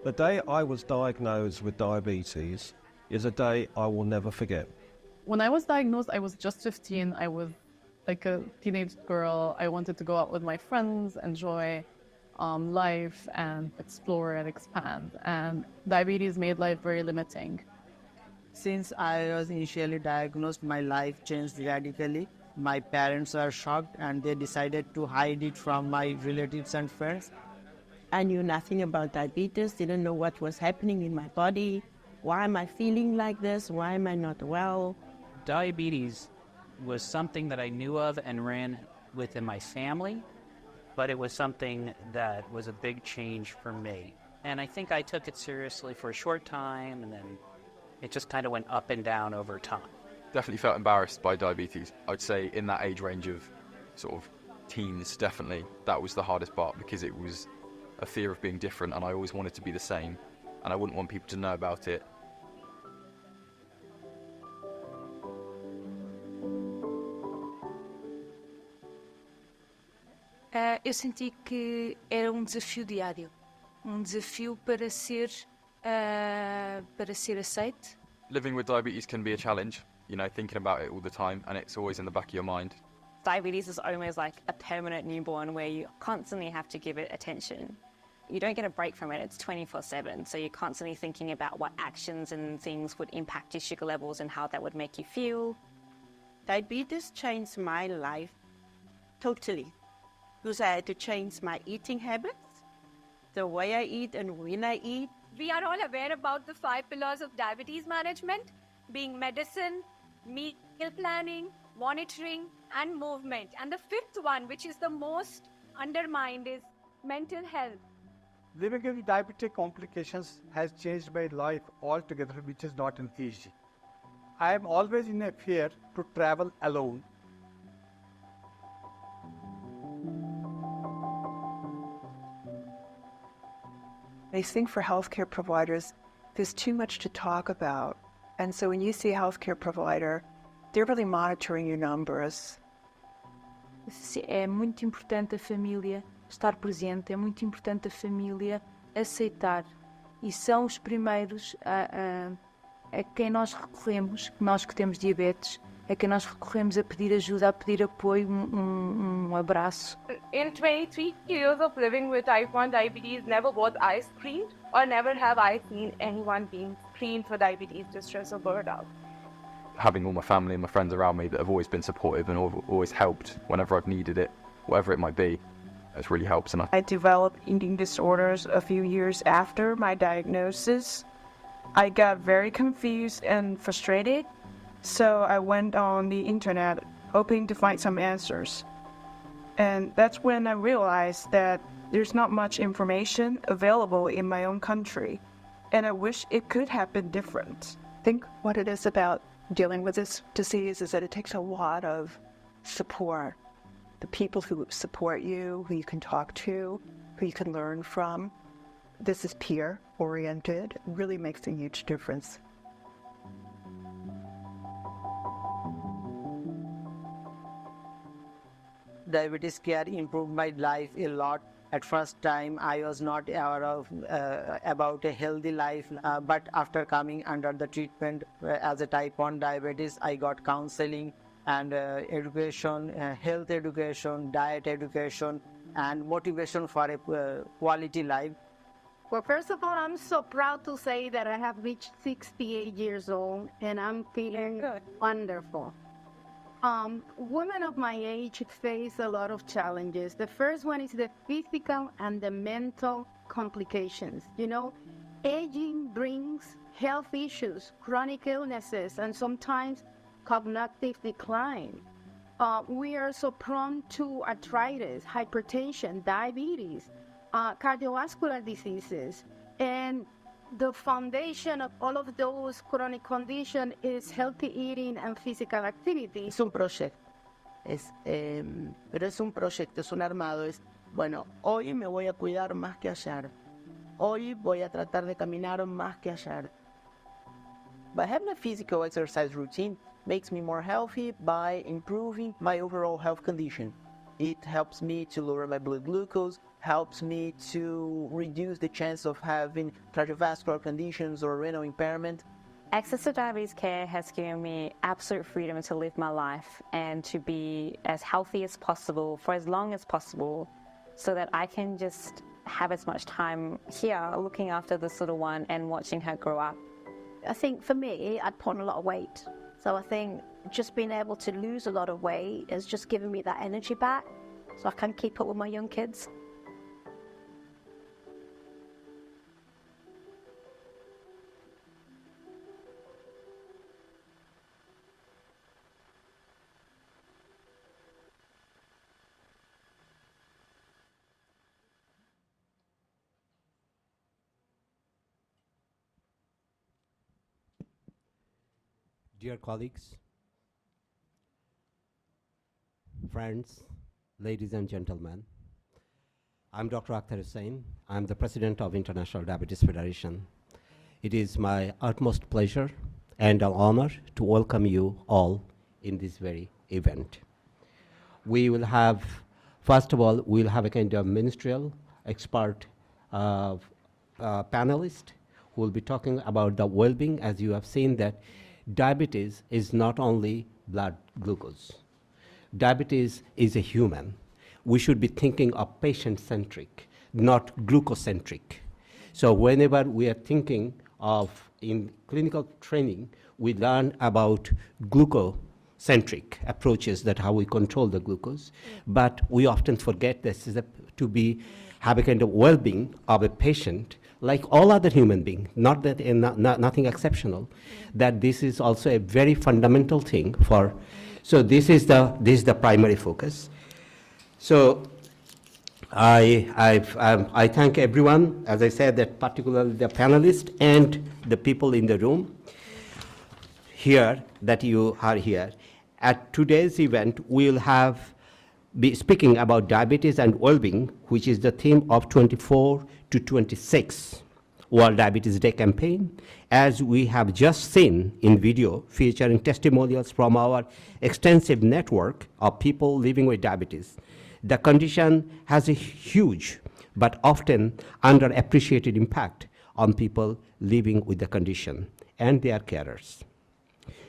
The day I was diagnosed with diabetes is a day I will never forget. When I was diagnosed, I was just 15. I was like a teenage girl. I wanted to go out with my friends, enjoy life and explore and expand. And diabetes made life very limiting. Since I was initially diagnosed, my life changed radically. My parents were shocked and they decided to hide it from my relatives and friends. I knew nothing about diabetes, didn't know what was happening in my body. Why am I feeling like this? Why am I not well? Diabetes was something that I knew of and ran with in my family, but it was something that was a big change for me. And I think I took it seriously for a short time, and then it just kind of went up and down over time. Definitely felt embarrassed by diabetes. I'd say in that age range of sort of teens, definitely, that was the hardest part because it was a fear of being different and I always wanted to be the same and I wouldn't want people to know about it. Eu senti que era desafio diário, desafio para ser aceite. Living with diabetes can be a challenge, you know, thinking about it all the time and it's always in the back of your mind. Diabetes is almost like a permanent newborn where you constantly have to give it attention. You don't get a break from it, it's 24/7, so you're constantly thinking about what actions and things would impact your sugar levels and how that would make you feel. Diabetes changed my life totally because I had to change my eating habits, the way I eat and when I eat. We are all aware about the 5 pillars of diabetes management, being medicine, meal planning, monitoring, and movement. And the 5th one, which is the most undermined, is mental health. Living with diabetic complications has changed my life altogether, which is not an easy. I am always in a fear to travel alone. I think for healthcare providers, there's too much to talk about. And so when you see a healthcare provider, they're really monitoring your numbers. É muito importante a família estar presente, é muito importante a família aceitar. E são os primeiros a quem nós recorremos, nós que temos diabetes, a quem nós recorremos a pedir ajuda, a pedir apoio, abraço. In 23 years of living with type 1 diabetes, never was I screened or never have I seen anyone being screened for diabetes distress or burnout. Having all my family and my friends around me that have always been supportive and always helped whenever I've needed it, whatever it might be, it really helps. And I developed eating disorders a few years after my diagnosis. I got very confused and frustrated, so I went on the internet hoping to find some answers. And that's when I realized that there's not much information available in my own country, and I wish it could have been different. I think what it is about dealing with this disease is that it takes a lot of support. The people who support you, who you can talk to, who you can learn from. This is peer-oriented. It really makes a huge difference. Diabetes care improved my life a lot. At first time, I was not aware of about a healthy life, but after coming under the treatment as a type 1 diabetes, I got counseling and education, health education, diet education, and motivation for a quality life. Well, first of all, I'm so proud to say that I have reached 68 years old, and I'm feeling wonderful. Women of my age face a lot of challenges. The first one is the physical and the mental complications. You know, aging brings health issues, chronic illnesses, and sometimes cognitive decline. We are so prone to arthritis, hypertension, diabetes, cardiovascular diseases, and the foundation of all of those chronic conditions is healthy eating and physical activity. Es un proyecto, pero es un proyecto, es un armado. Es, bueno, hoy me voy a cuidar más que ayer. Hoy voy a tratar de caminar más que ayer. But having a physical exercise routine makes me more healthy by improving my overall health condition. It helps me to lower my blood glucose, helps me to reduce the chance of having cardiovascular conditions or renal impairment. Access to diabetes care has given me absolute freedom to live my life and to be as healthy as possible for as long as possible, so that I can just have as much time here looking after this little one and watching her grow up. I think for me, I'd put on a lot of weight. So I think just being able to lose a lot of weight has just given me that energy back so I can keep up with my young kids. Dear colleagues, friends, ladies and gentlemen, I'm Dr. Akhtar Hussain. I'm the president of International Diabetes Federation. It is my utmost pleasure and an honor to welcome you all in this very event. We will have, first of all, we'll have a kind of ministerial expert panelist who will be talking about the well-being. As you have seen that diabetes is not only blood glucose. Diabetes is a human. We should be thinking of patient-centric, not glucocentric. So whenever we are thinking of, in clinical training, we learn about glucocentric approaches, that how we control the glucose, but we often forget this is have a kind of well-being of a patient like all other human beings, not that nothing exceptional, that this is also a very fundamental thing for. So this is the primary focus. So I thank everyone, as I said, that particularly the panelists and the people in the room here, that you are here. At today's event, we'll be speaking about diabetes and well-being, which is the theme of 24 to 26 World Diabetes Day campaign, as we have just seen in video featuring testimonials from our extensive network of people living with diabetes. The condition has a huge but often underappreciated impact on people living with the condition and their carers.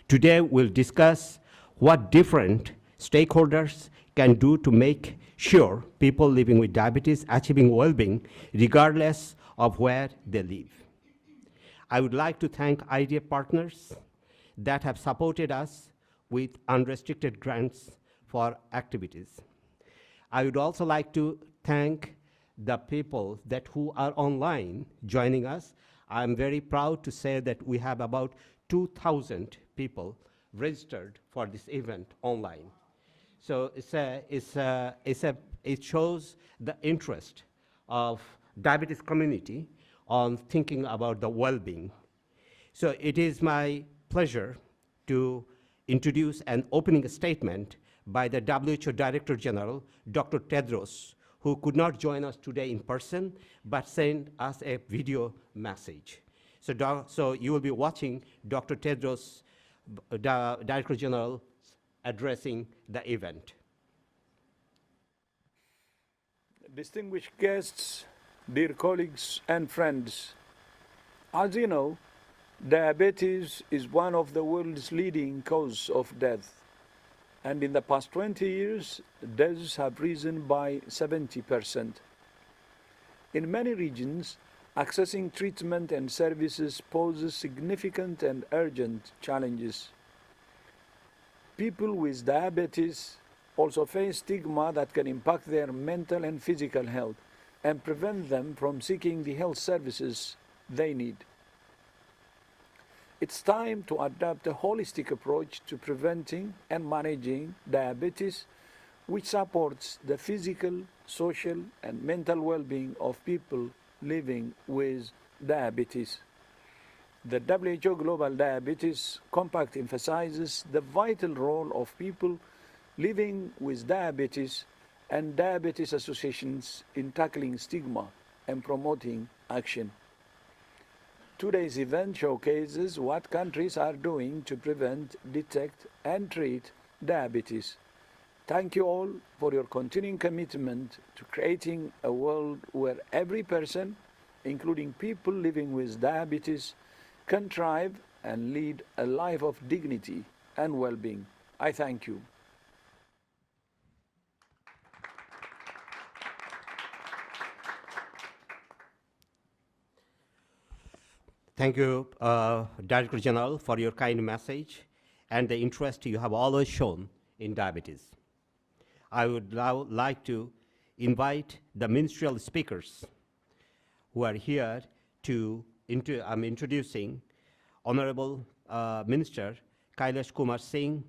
Today we'll discuss what different stakeholders can do to make sure people living with diabetes achieving well-being regardless of where they live. I would like to thank IDF partners that have supported us with unrestricted grants for activities. I would also like to thank the people who are online joining us. I'm very proud to say that we have about 2,000 people registered for this event online. So it shows the interest of diabetes community on thinking about the well-being. So it is my pleasure to introduce an opening statement by the WHO Director General, Dr. Tedros, who could not join us today in person, but sent us a video message. So you will be watching Dr. Tedros, Director General, addressing the event. Distinguished guests, dear colleagues and friends, as you know, diabetes is one of the world's leading causes of death. And in the past 20 years, deaths have risen by 70%. In many regions, accessing treatment and services poses significant and urgent challenges. People with diabetes also face stigma that can impact their mental and physical health and prevent them from seeking the health services they need. It's time to adopt a holistic approach to preventing and managing diabetes, which supports the physical, social, and mental well-being of people living with diabetes. The WHO Global Diabetes Compact emphasizes the vital role of people living with diabetes and diabetes associations in tackling stigma and promoting action. Today's event showcases what countries are doing to prevent, detect, and treat diabetes, Thank you all for your continuing commitment to creating a world where every person, including people living with diabetes, can thrive and lead a life of dignity and well-being. I thank you. Thank you, Director General, for your kind message and the interest you have always shown in diabetes. I would now like to invite the ministerial speakers who are here to, I'm introducing Honorable Minister Kailash Kumar Singh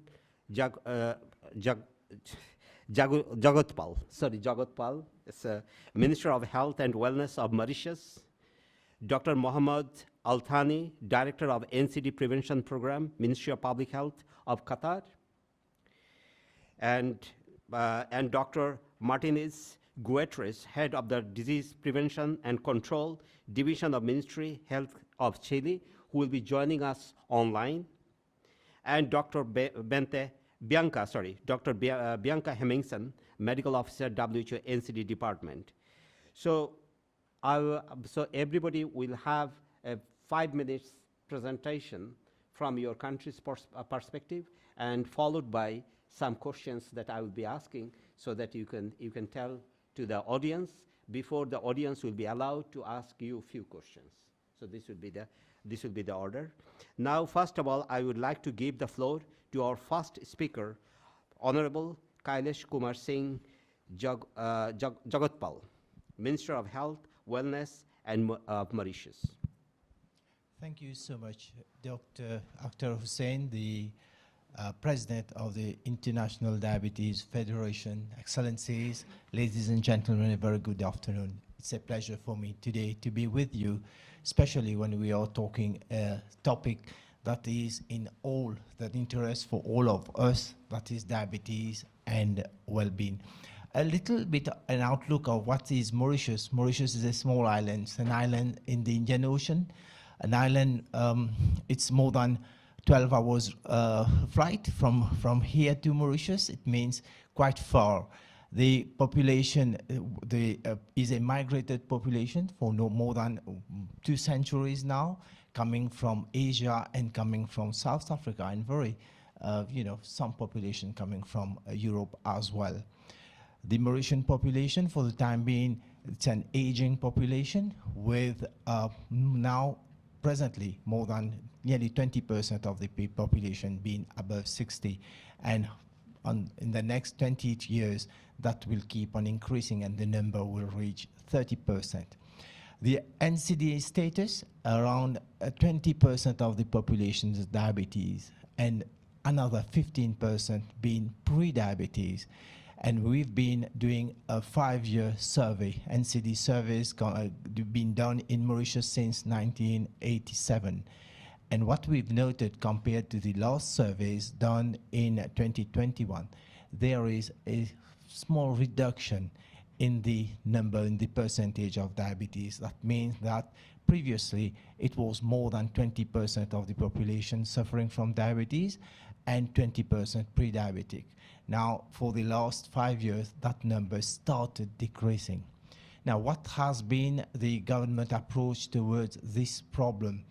Jagatpal, is Minister of Health and Wellness of Mauritius, Dr. Mohammad Al-Thani, Director of NCD Prevention Program, Ministry of Public Health of Qatar, and Dr. Martinez Guetres, Head of the Disease Prevention and Control Division of Ministry Health of Chile, who will be joining us online, and Dr. Bianca Hemmingson, Medical Officer, WHO NCD Department. So everybody will have a 5 minutes presentation from your country's perspective, and followed by some questions that I will be asking, so that you can tell to the audience before the audience will be allowed to ask you a few questions. So this will be the order. Now, first of all, I would like to give the floor to our first speaker, Honorable Kailash Kumar Singh Jagatpal, Minister of Health, Wellness and of Mauritius. Thank you so much, Dr. Akhtar Hussain, the President of the International Diabetes Federation. Excellencies, ladies and gentlemen, a very good afternoon. It's a pleasure for me today to be with you, especially when we are talking a topic that is in all that interest for all of us, that is diabetes and well-being. A little bit an outlook of what is Mauritius. Mauritius is a small island. It's an island in the Indian Ocean. An island, it's more than 12 hours flight from here to Mauritius. It means quite far. The population is a migrated population for no more than 2 centuries now, coming from Asia and coming from South Africa, and very, some population coming from Europe as well. The Mauritian population, for the time being, it's an aging population with now presently more than nearly 20% of the population being above 60, and in the next 20 years that will keep on increasing and the number will reach 30%. The NCD status, around 20% of the population is diabetes and another 15% being pre-diabetes. And we've been doing a 5-year survey. NCD surveys been done in Mauritius since 1987. And what we've noted compared to the last surveys done in 2021, there is a small reduction in the number, in the percentage of diabetes. That means that previously it was more than 20% of the population suffering from diabetes and 20% pre-diabetic. Now, for the last 5 years, that number started decreasing. Now, what has been the government approach towards this problem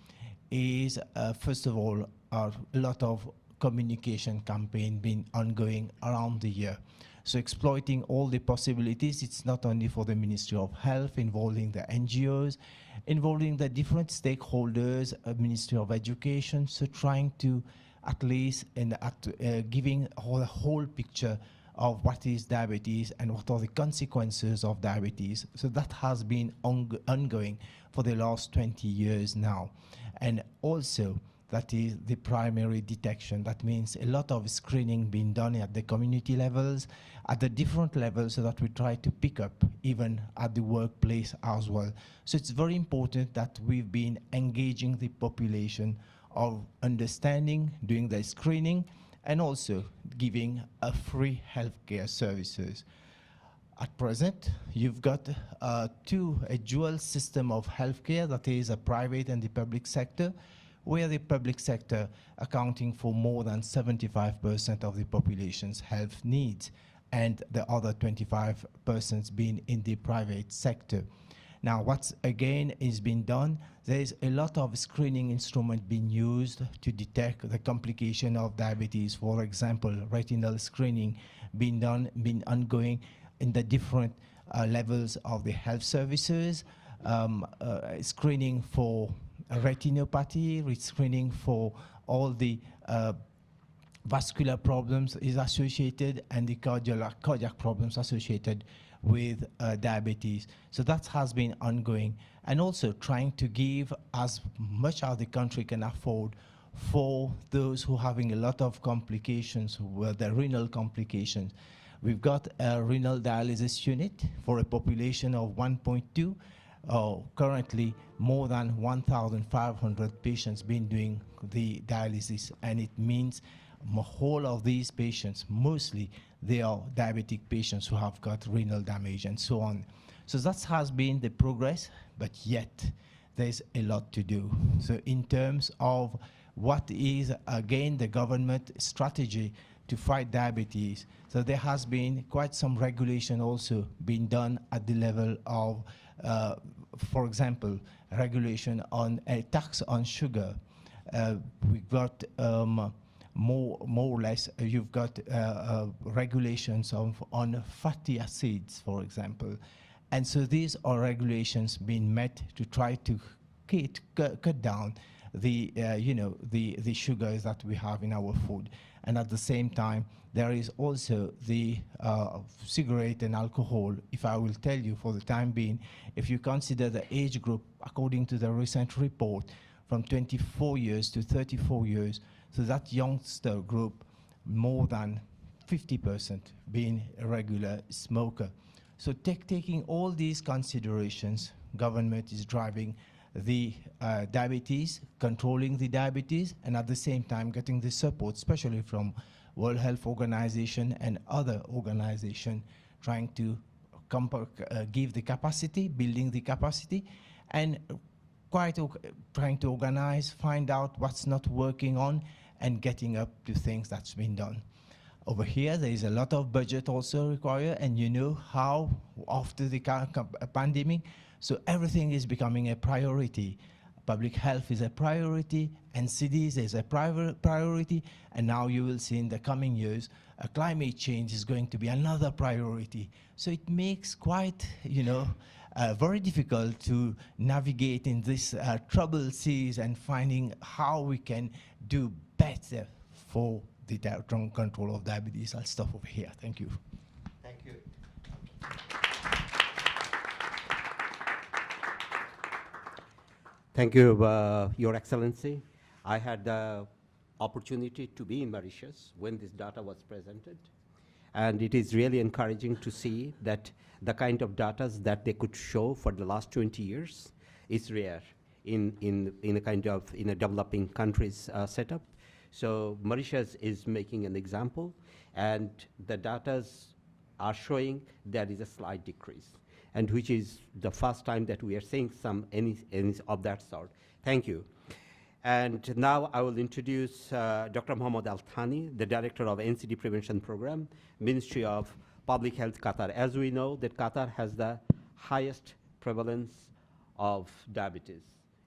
is, first of all, a lot of communication campaign been ongoing around the year. So exploiting all the possibilities, it's not only for the Ministry of Health, involving the NGOs, involving the different stakeholders, Ministry of Education, so trying to at least giving a whole picture of what is diabetes and what are the consequences of diabetes. So that has been ongoing for the last 20 years now. And also, that is the primary detection. That means a lot of screening being done at the community levels, at the different levels, so that we try to pick up even at the workplace as well. So it's very important that we've been engaging the population of understanding, doing the screening, and also giving a free healthcare services. At present, you've got a dual system of healthcare, that is a private and the public sector, where the public sector accounting for more than 75% of the population's health needs, and the other 25% being in the private sector. Now, what's again is being done, there's a lot of screening instrument being used to detect the complication of diabetes. For example, retinal screening being done, being ongoing in the different levels of the health services, screening for retinopathy, screening for all the vascular problems is associated, and the cardiac problems associated with diabetes. So that has been ongoing, and also trying to give as much as the country can afford for those who are having a lot of complications with the renal complications. We've got a renal dialysis unit for a population of 1.2. Currently, more than 1,500 patients been doing the dialysis, and it means whole of these patients, mostly they are diabetic patients who have got renal damage and so on. So that has been the progress, but yet there's a lot to do. So in terms of what is, again, the government strategy to fight diabetes, so there has been quite some regulation also being done at the level of, for example, regulation on a tax on sugar. We've got more or less, you've got regulations on fatty acids, for example. And so these are regulations being met to try to cut down the, the sugars that we have in our food. And at the same time, there is also the cigarette and alcohol. If I will tell you for the time being, if you consider the age group, according to the recent report, from 24 years to 34 years, so that youngster group, more than 50% being a regular smoker. So taking all these considerations, government is driving the diabetes, controlling the diabetes, and at the same time getting the support, especially from World Health Organization and other organizations, trying to give the capacity, building the capacity, and trying to organize, find out what's not working on, and getting up to things that's been done. Over here, there is a lot of budget also required, and you know how after the pandemic, so everything is becoming a priority. Public health is a priority, and cities is a priority, and now you will see in the coming years, climate change is going to be another priority. So it makes quite, very difficult to navigate in this troubled seas and finding how we can do better for the control of diabetes. I'll stop over here. Thank you. Thank you. Thank you, Your Excellency. I had the opportunity to be in Mauritius when this data was presented. And it is really encouraging to see that the kind of data that they could show for the last 20 years is rare in a developing countries setup. So Mauritius is making an example, and the data are showing there is a slight decrease, and which is the first time that we are seeing any of that sort. Thank you. And now I will introduce Dr. Mohammed Al Thani, the Director of NCD Prevention Program, Ministry of Public Health, Qatar. As we know, that Qatar has the highest prevalence of diabetes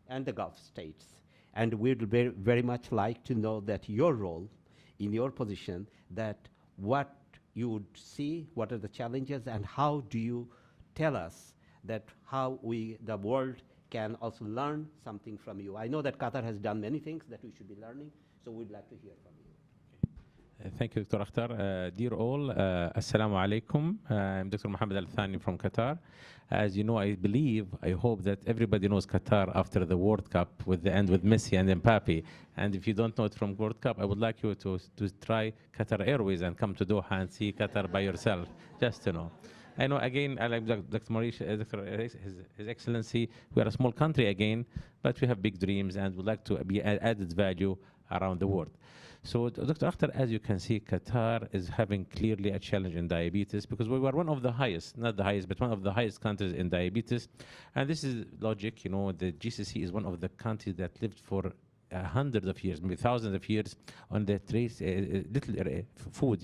and the Gulf states. And we'd very much like to know that your role in your position, that what you would see, what are the challenges, and how do you tell us that how the world can also learn something from you. I know that Qatar has done many things that we should be learning, so we'd like to hear from you. Thank you, Dr. Akhtar. Dear all, Assalamu alaikum. I'm Dr. Mohammed Al Thani from Qatar. As you know, I hope that everybody knows Qatar after the World Cup with Messi and Mbappe. And if you don't know it from World Cup, I would like you to try Qatar Airways and come to Doha and see Qatar by yourself, just to know. I know, again, I like Dr. Maurice, His Excellency, we are a small country again, but we have big dreams and would like to be added value around the world. So, Dr. Akhtar, as you can see, Qatar is having clearly a challenge in diabetes because we were one of the highest, not the highest, but one of the highest countries in diabetes. And this is logic, the GCC is one of the countries that lived for hundreds of years, maybe thousands of years on the trace, little food,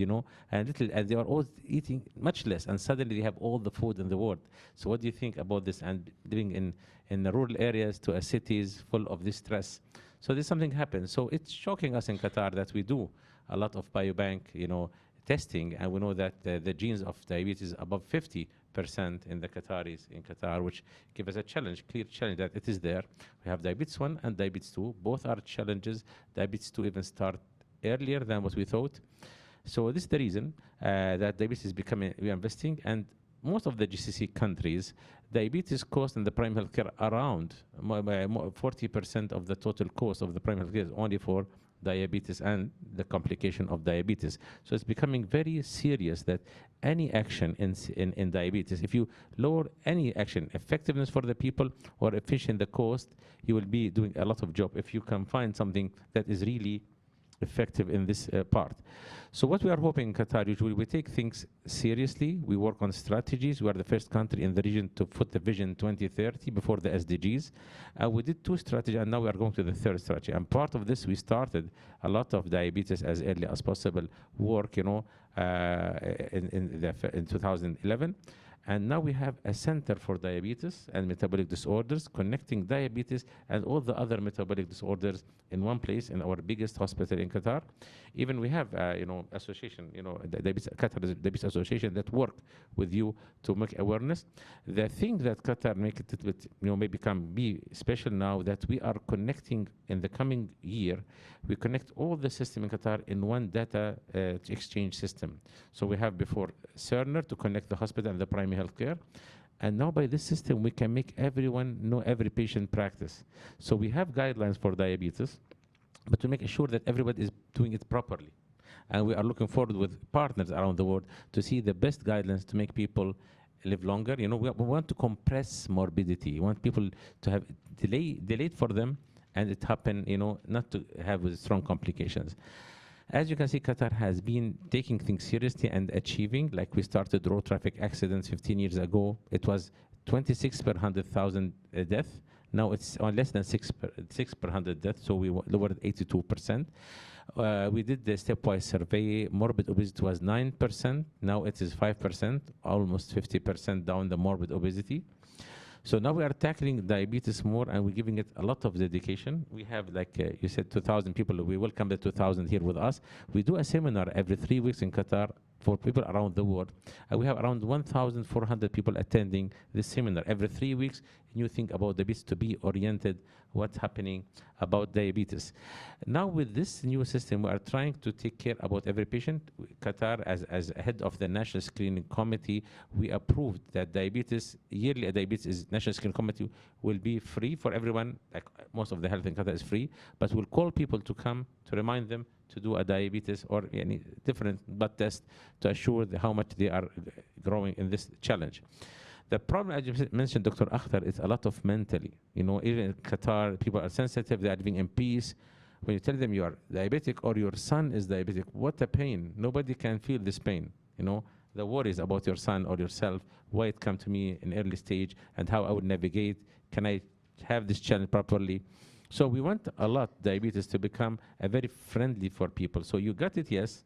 and they are all eating much less, and suddenly they have all the food in the world. So what do you think about this, and living in the rural areas to cities full of this stress? So there's something happens. So it's shocking us in Qatar that we do a lot of biobank, testing, and we know that the genes of diabetes above 50% in the Qataris in Qatar, which give us a challenge, clear challenge that it is there. We have diabetes 1 and diabetes 2. Both are challenges. Diabetes 2 even start earlier than what we thought. So this is the reason that diabetes is becoming, we are investing, and most of the GCC countries, diabetes cost in the primary healthcare around 40% of the total cost of the primary healthcare is only for diabetes and the complication of diabetes. So it's becoming very serious that any action in diabetes, if you lower any action, effectiveness for the people or efficient the cost, you will be doing a lot of job if you can find something that is really effective in this part. So what we are hoping in Qatar, usually we take things seriously, we work on strategies. We are the first country in the region to put the Vision 2030 before the SDGs. We did 2 strategies, and now we are going to the 3rd strategy. And part of this, we started a lot of diabetes as early as possible work, in 2011. And now we have a center for diabetes and metabolic disorders, connecting diabetes and all the other metabolic disorders in one place in our biggest hospital in Qatar. Even we have, association, the Qatar Diabetes Association that work with you to make awareness. The thing that Qatar make it a little bit, be special now that we are connecting in the coming year. We connect all the system in Qatar in one data exchange system. So we have before Cerner to connect the hospital and the primary healthcare. And now by this system, we can make everyone know every patient practice. So we have guidelines for diabetes, but to make sure that everybody is doing it properly. And we are looking forward with partners around the world to see the best guidelines to make people live longer. We want to compress morbidity. We want people to have delayed for them, and it happen, not to have strong complications. As you can see, Qatar has been taking things seriously and achieving, like we started road traffic accidents 15 years ago. It was 26 per 100,000 deaths. Now it's on less than 6 per 100 deaths, so we lowered 82%. We did the stepwise survey. Morbid obesity was 9%. Now it is 5%, almost 50% down the morbid obesity. So now we are tackling diabetes more, and we're giving it a lot of dedication. We have, like you said, 2,000 people. We welcome the 2,000 here with us. We do a seminar every 3 weeks in Qatar for people around the world. We have around 1,400 people attending this seminar every 3 weeks. New thing about diabetes, to be oriented what's happening about diabetes. Now with this new system, we are trying to take care about every patient. Qatar, as head of the National Screening Committee, we approved that yearly diabetes National Screening Committee will be free for everyone. Like most of the health in Qatar is free, but we'll call people to come to remind them to do a diabetes or any different blood test to assure how much they are growing in this challenge. The problem, as you mentioned, Dr. Akhtar, is a lot of mentally. Even in Qatar, people are sensitive, they are living in peace. When you tell them you are diabetic or your son is diabetic, what a pain. Nobody can feel this pain. The worries about your son or yourself, why it come to me in early stage and how I would navigate. Can I have this challenge properly? So we want a lot diabetes to become a very friendly for people. So you got it, yes,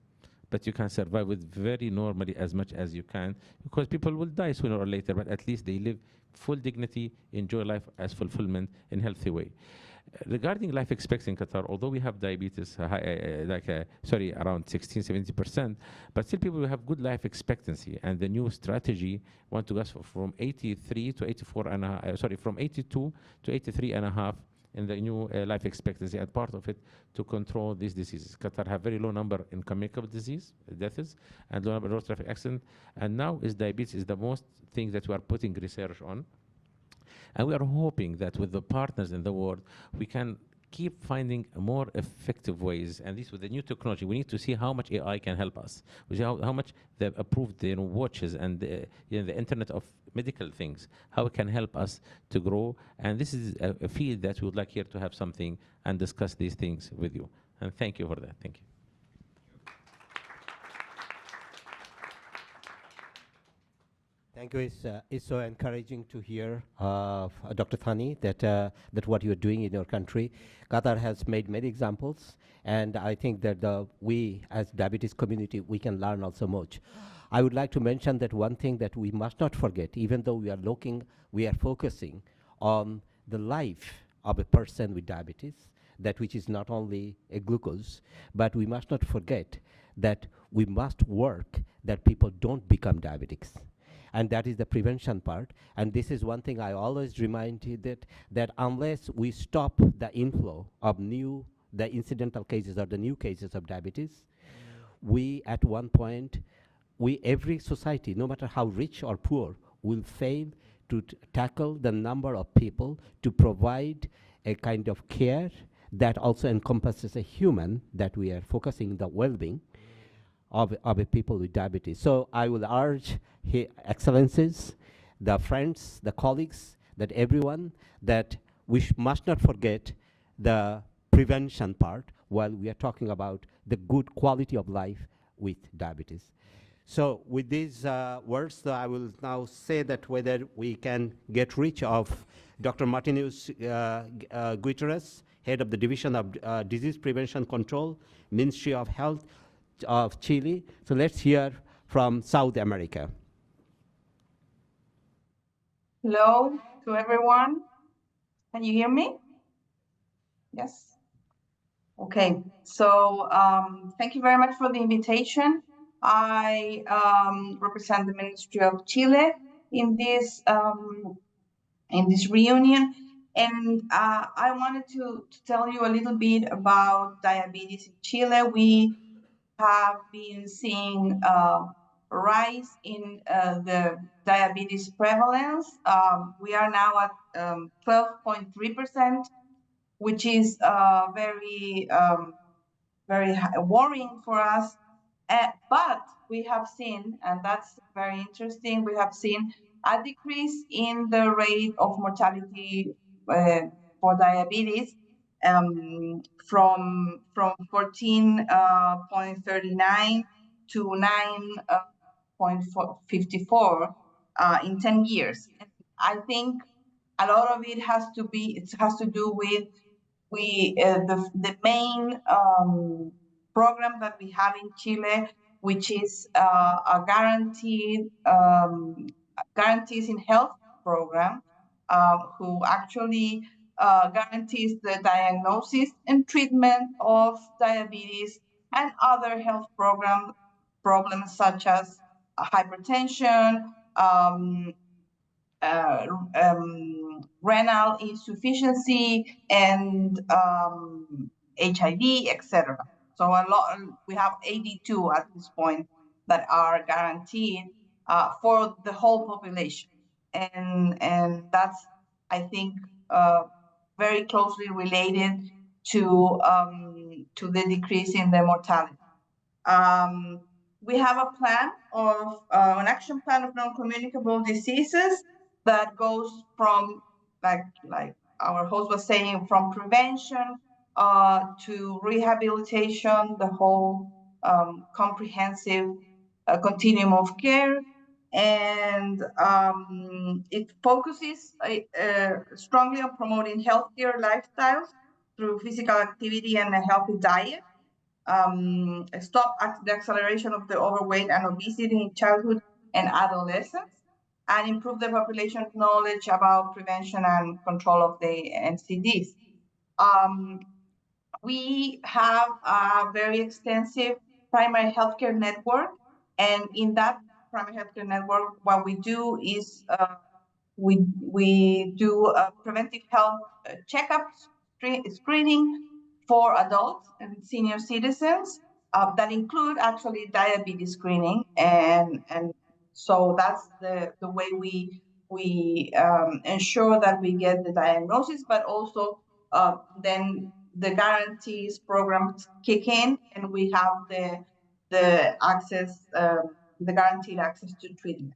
but you can survive with very normally as much as you can, because people will die sooner or later, but at least they live full dignity, enjoy life as fulfillment in a healthy way. Regarding life expectancy in Qatar, although we have diabetes, around 16-70%, but still people have good life expectancy. And the new strategy want to go from 83 to 84 and from 82 to 83 and a half in the new life expectancy, and part of it to control these diseases. Qatar have very low number in communicable disease, deaths, and low number of road traffic accident. And now diabetes is the most thing that we are putting research on. And we are hoping that with the partners in the world, we can keep finding more effective ways. And this with the new technology, we need to see how much AI can help us. We see how much they've approved watches and the Internet of medical things, how it can help us to grow. And this is a field that we would like here to have something and discuss these things with you. And thank you for that. Thank you. Thank you. It's so encouraging to hear, Dr. Thani, that what you're doing in your country. Qatar has made many examples, and I think that we, as diabetes community, we can learn also much. I would like to mention that one thing that we must not forget, even though we are focusing on the life of a person with diabetes, that which is not only a glucose, but we must not forget that we must work that people don't become diabetics. And that is the prevention part. And this is one thing I always remind you that unless we stop the inflow of the incidental cases or the new cases of diabetes, we at one point, every society, no matter how rich or poor, will fail to tackle the number of people to provide a kind of care that also encompasses a human, that we are focusing the well-being of a people with diabetes. So I will urge excellencies, the friends, the colleagues, that everyone, that we must not forget the prevention part while we are talking about the good quality of life with diabetes. So with these words, I will now say that whether we can get reach of Dr. Martinez Guterres, Head of the Division of Disease Prevention Control, Ministry of Health of Chile. So let's hear from South America. Hello to everyone. Can you hear me? Yes. Okay. So thank you very much for the invitation. I represent the Ministry of Chile in this reunion, and I wanted to tell you a little bit about diabetes in Chile. We have been seeing a rise in the diabetes prevalence. We are now at 12.3%, which is very worrying for us. But we have seen, and that's very interesting, we have seen a decrease in the rate of mortality for diabetes from 14.39 to 9.54 in 10 years. I think a lot of it has to do with the main program that we have in Chile, which is a guarantees in health program, who actually guarantees the diagnosis and treatment of diabetes and other health problems such as hypertension, renal insufficiency, and HIV, etc. So we have 82 at this point that are guaranteed for the whole population, and that's, I think, very closely related to the decrease in the mortality. We have a plan of an action plan of non-communicable diseases that goes from, like our host was saying, from prevention to rehabilitation, the whole comprehensive continuum of care. And it focuses strongly on promoting healthier lifestyles through physical activity and a healthy diet. Stop the acceleration of the overweight and obesity in childhood and adolescence, and improve the population's knowledge about prevention and control of the NCDs. We have a very extensive primary healthcare network, and in that primary healthcare network, what we do is we do preventive health checkups, screening for adults and senior citizens that include actually diabetes screening, and so that's the way we ensure that we get the diagnosis, but also then the guarantees programs kick in, and we have the access, the guaranteed access to treatment.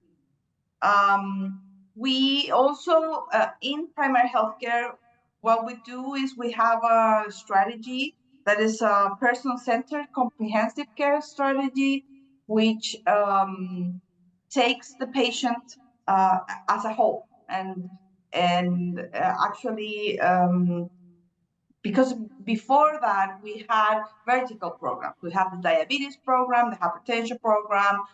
We also, in primary healthcare, what we do is we have a strategy that is a person-centered comprehensive care strategy, which takes the patient as a whole. And actually, because before that we had vertical programs. We have the diabetes program, the hypertension program,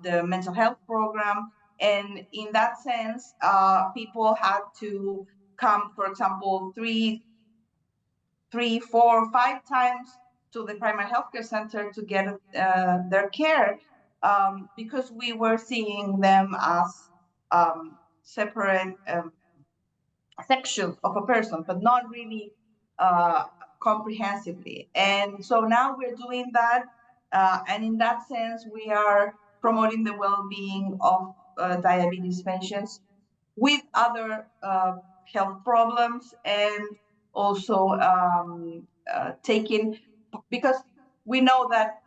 the mental health program, and in that sense, people had to come, for example, three, 4, 5 times to the primary healthcare center to get their care, because we were seeing them as separate sections of a person, but not really comprehensively. And so now we're doing that, and in that sense, we are promoting the well-being of diabetes patients with other health problems, and also taking, because we know that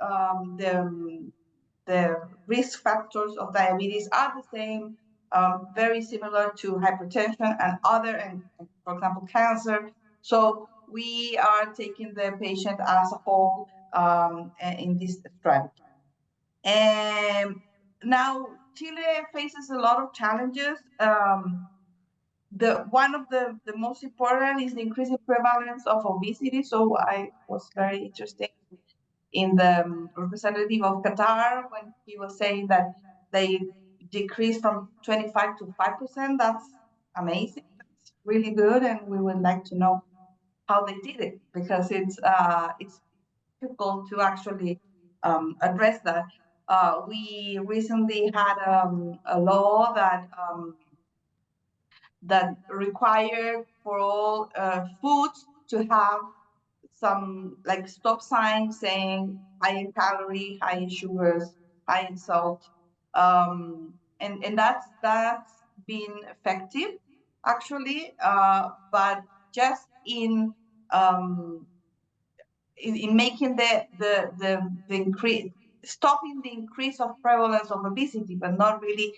the risk factors of diabetes are the same, very similar to hypertension and other, and for example, cancer. So we are taking the patient as a whole in this strategy. And now Chile faces a lot of challenges. One of the most important is the increasing prevalence of obesity. So I was very interested in the representative of Qatar when he was saying that they decreased from 25 to 5%. That's amazing. It's really good, and we would like to know how they did it, because it's difficult to actually address that. We recently had a law that required for all foods to have some like stop signs saying high in calorie, high in sugars, high in salt, and that's been effective actually, but just in making the increase, stopping the increase of prevalence of obesity, but not really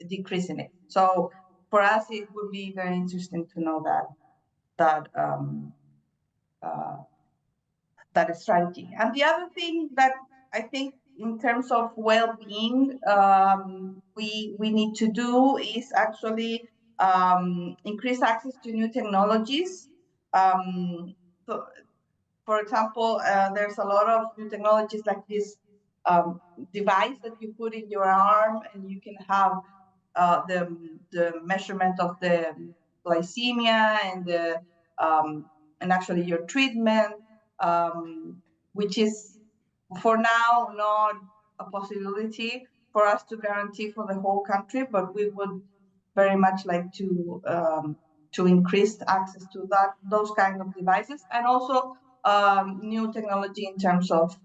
decreasing it. So for us, it would be very interesting to know that strategy. And the other thing that I think in terms of well-being, we need to do is actually increase access to new technologies. So, for example, there's a lot of new technologies like this device that you put in your arm, and you can have the measurement of the glycemia and actually your treatment, which is for now not a possibility for us to guarantee for the whole country, but we would very much like to increase access to those kind of devices, and also new technology in terms of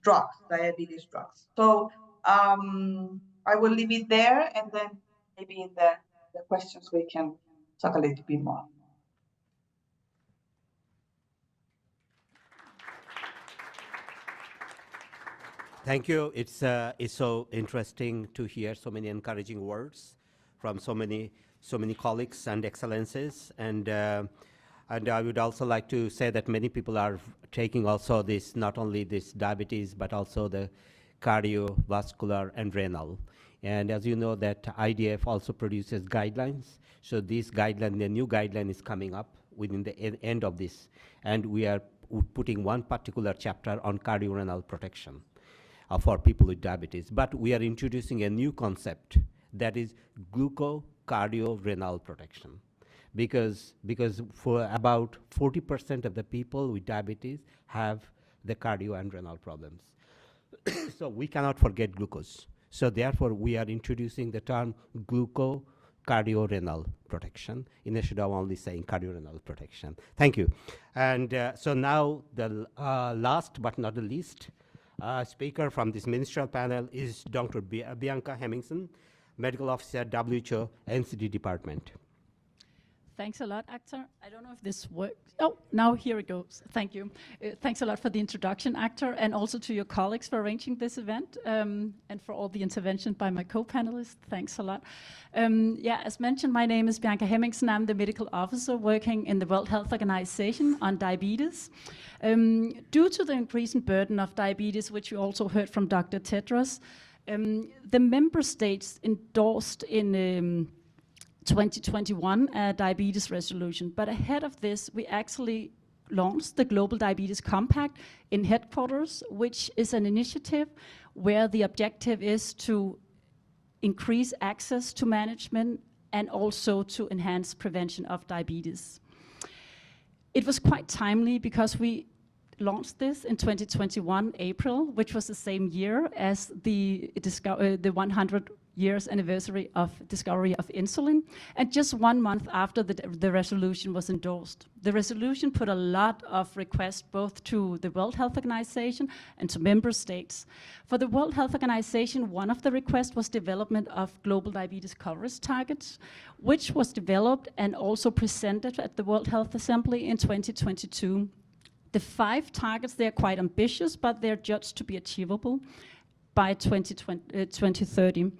drugs, diabetes drugs. So I will leave it there, and then maybe in the questions we can talk a little bit more. Thank you. It's so interesting to hear so many encouraging words from so many colleagues and excellences, and I would also like to say that many people are taking also this, not only this diabetes, but also the cardiovascular and renal. And as you know, that IDF also produces guidelines. So this guideline, the new guideline is coming up within the end of this, and we are putting one particular chapter on cardio-renal protection for people with diabetes. But we are introducing a new concept, that is glucocardio-renal protection. Because for about 40% of the people with diabetes have the cardio and renal problems. So we cannot forget glucose. So therefore, we are introducing the term glucocardio-renal protection instead of only saying cardio-renal protection. Thank you. And so now the last but not the least speaker from this ministerial panel is Dr. Bianca Hemmingsen, Medical Officer, WHO NCD Department. Thanks a lot, Actor. I don't know if this works. Oh, now here it goes. Thank you. Thanks a lot for the introduction, Actor, and also to your colleagues for arranging this event, and for all the intervention by my co-panelists. Thanks a lot. Yeah, as mentioned, my name is Bianca Hemmingsen. I'm the medical officer working in the World Health Organization on diabetes. Due to the increasing burden of diabetes, which you also heard from Dr. Tedros, The member states endorsed in 2021 a diabetes resolution, but ahead of this, we actually launched the Global Diabetes Compact in headquarters, which is an initiative where the objective is to increase access to management and also to enhance prevention of diabetes. It was quite timely because we launched this in 2021, April, which was the same year as the 100 years anniversary of discovery of insulin, and just 1 month after the resolution was endorsed. The resolution put a lot of requests both to the World Health Organization and to member states. For the World Health Organization, one of the requests was development of global diabetes coverage targets, which was developed and also presented at the World Health Assembly in 2022. The 5 targets, they're quite ambitious, but they're judged to be achievable by 2030.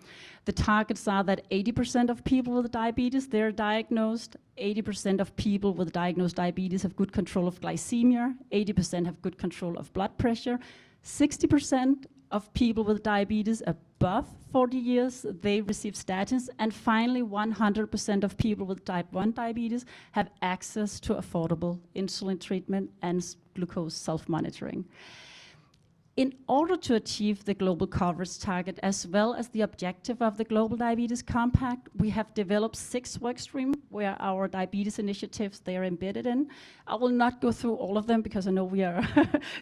The targets are that 80% of people with diabetes, they're diagnosed, 80% of people with diagnosed diabetes have good control of glycemia, 80% have good control of blood pressure, 60% of people with diabetes above 40 years, they receive statins, and finally 100% of people with type 1 diabetes have access to affordable insulin treatment and glucose self-monitoring. In order to achieve the global coverage target as well as the objective of the Global Diabetes Compact, we have developed 6 work streams where our diabetes initiatives, they are embedded in. I will not go through all of them because I know we are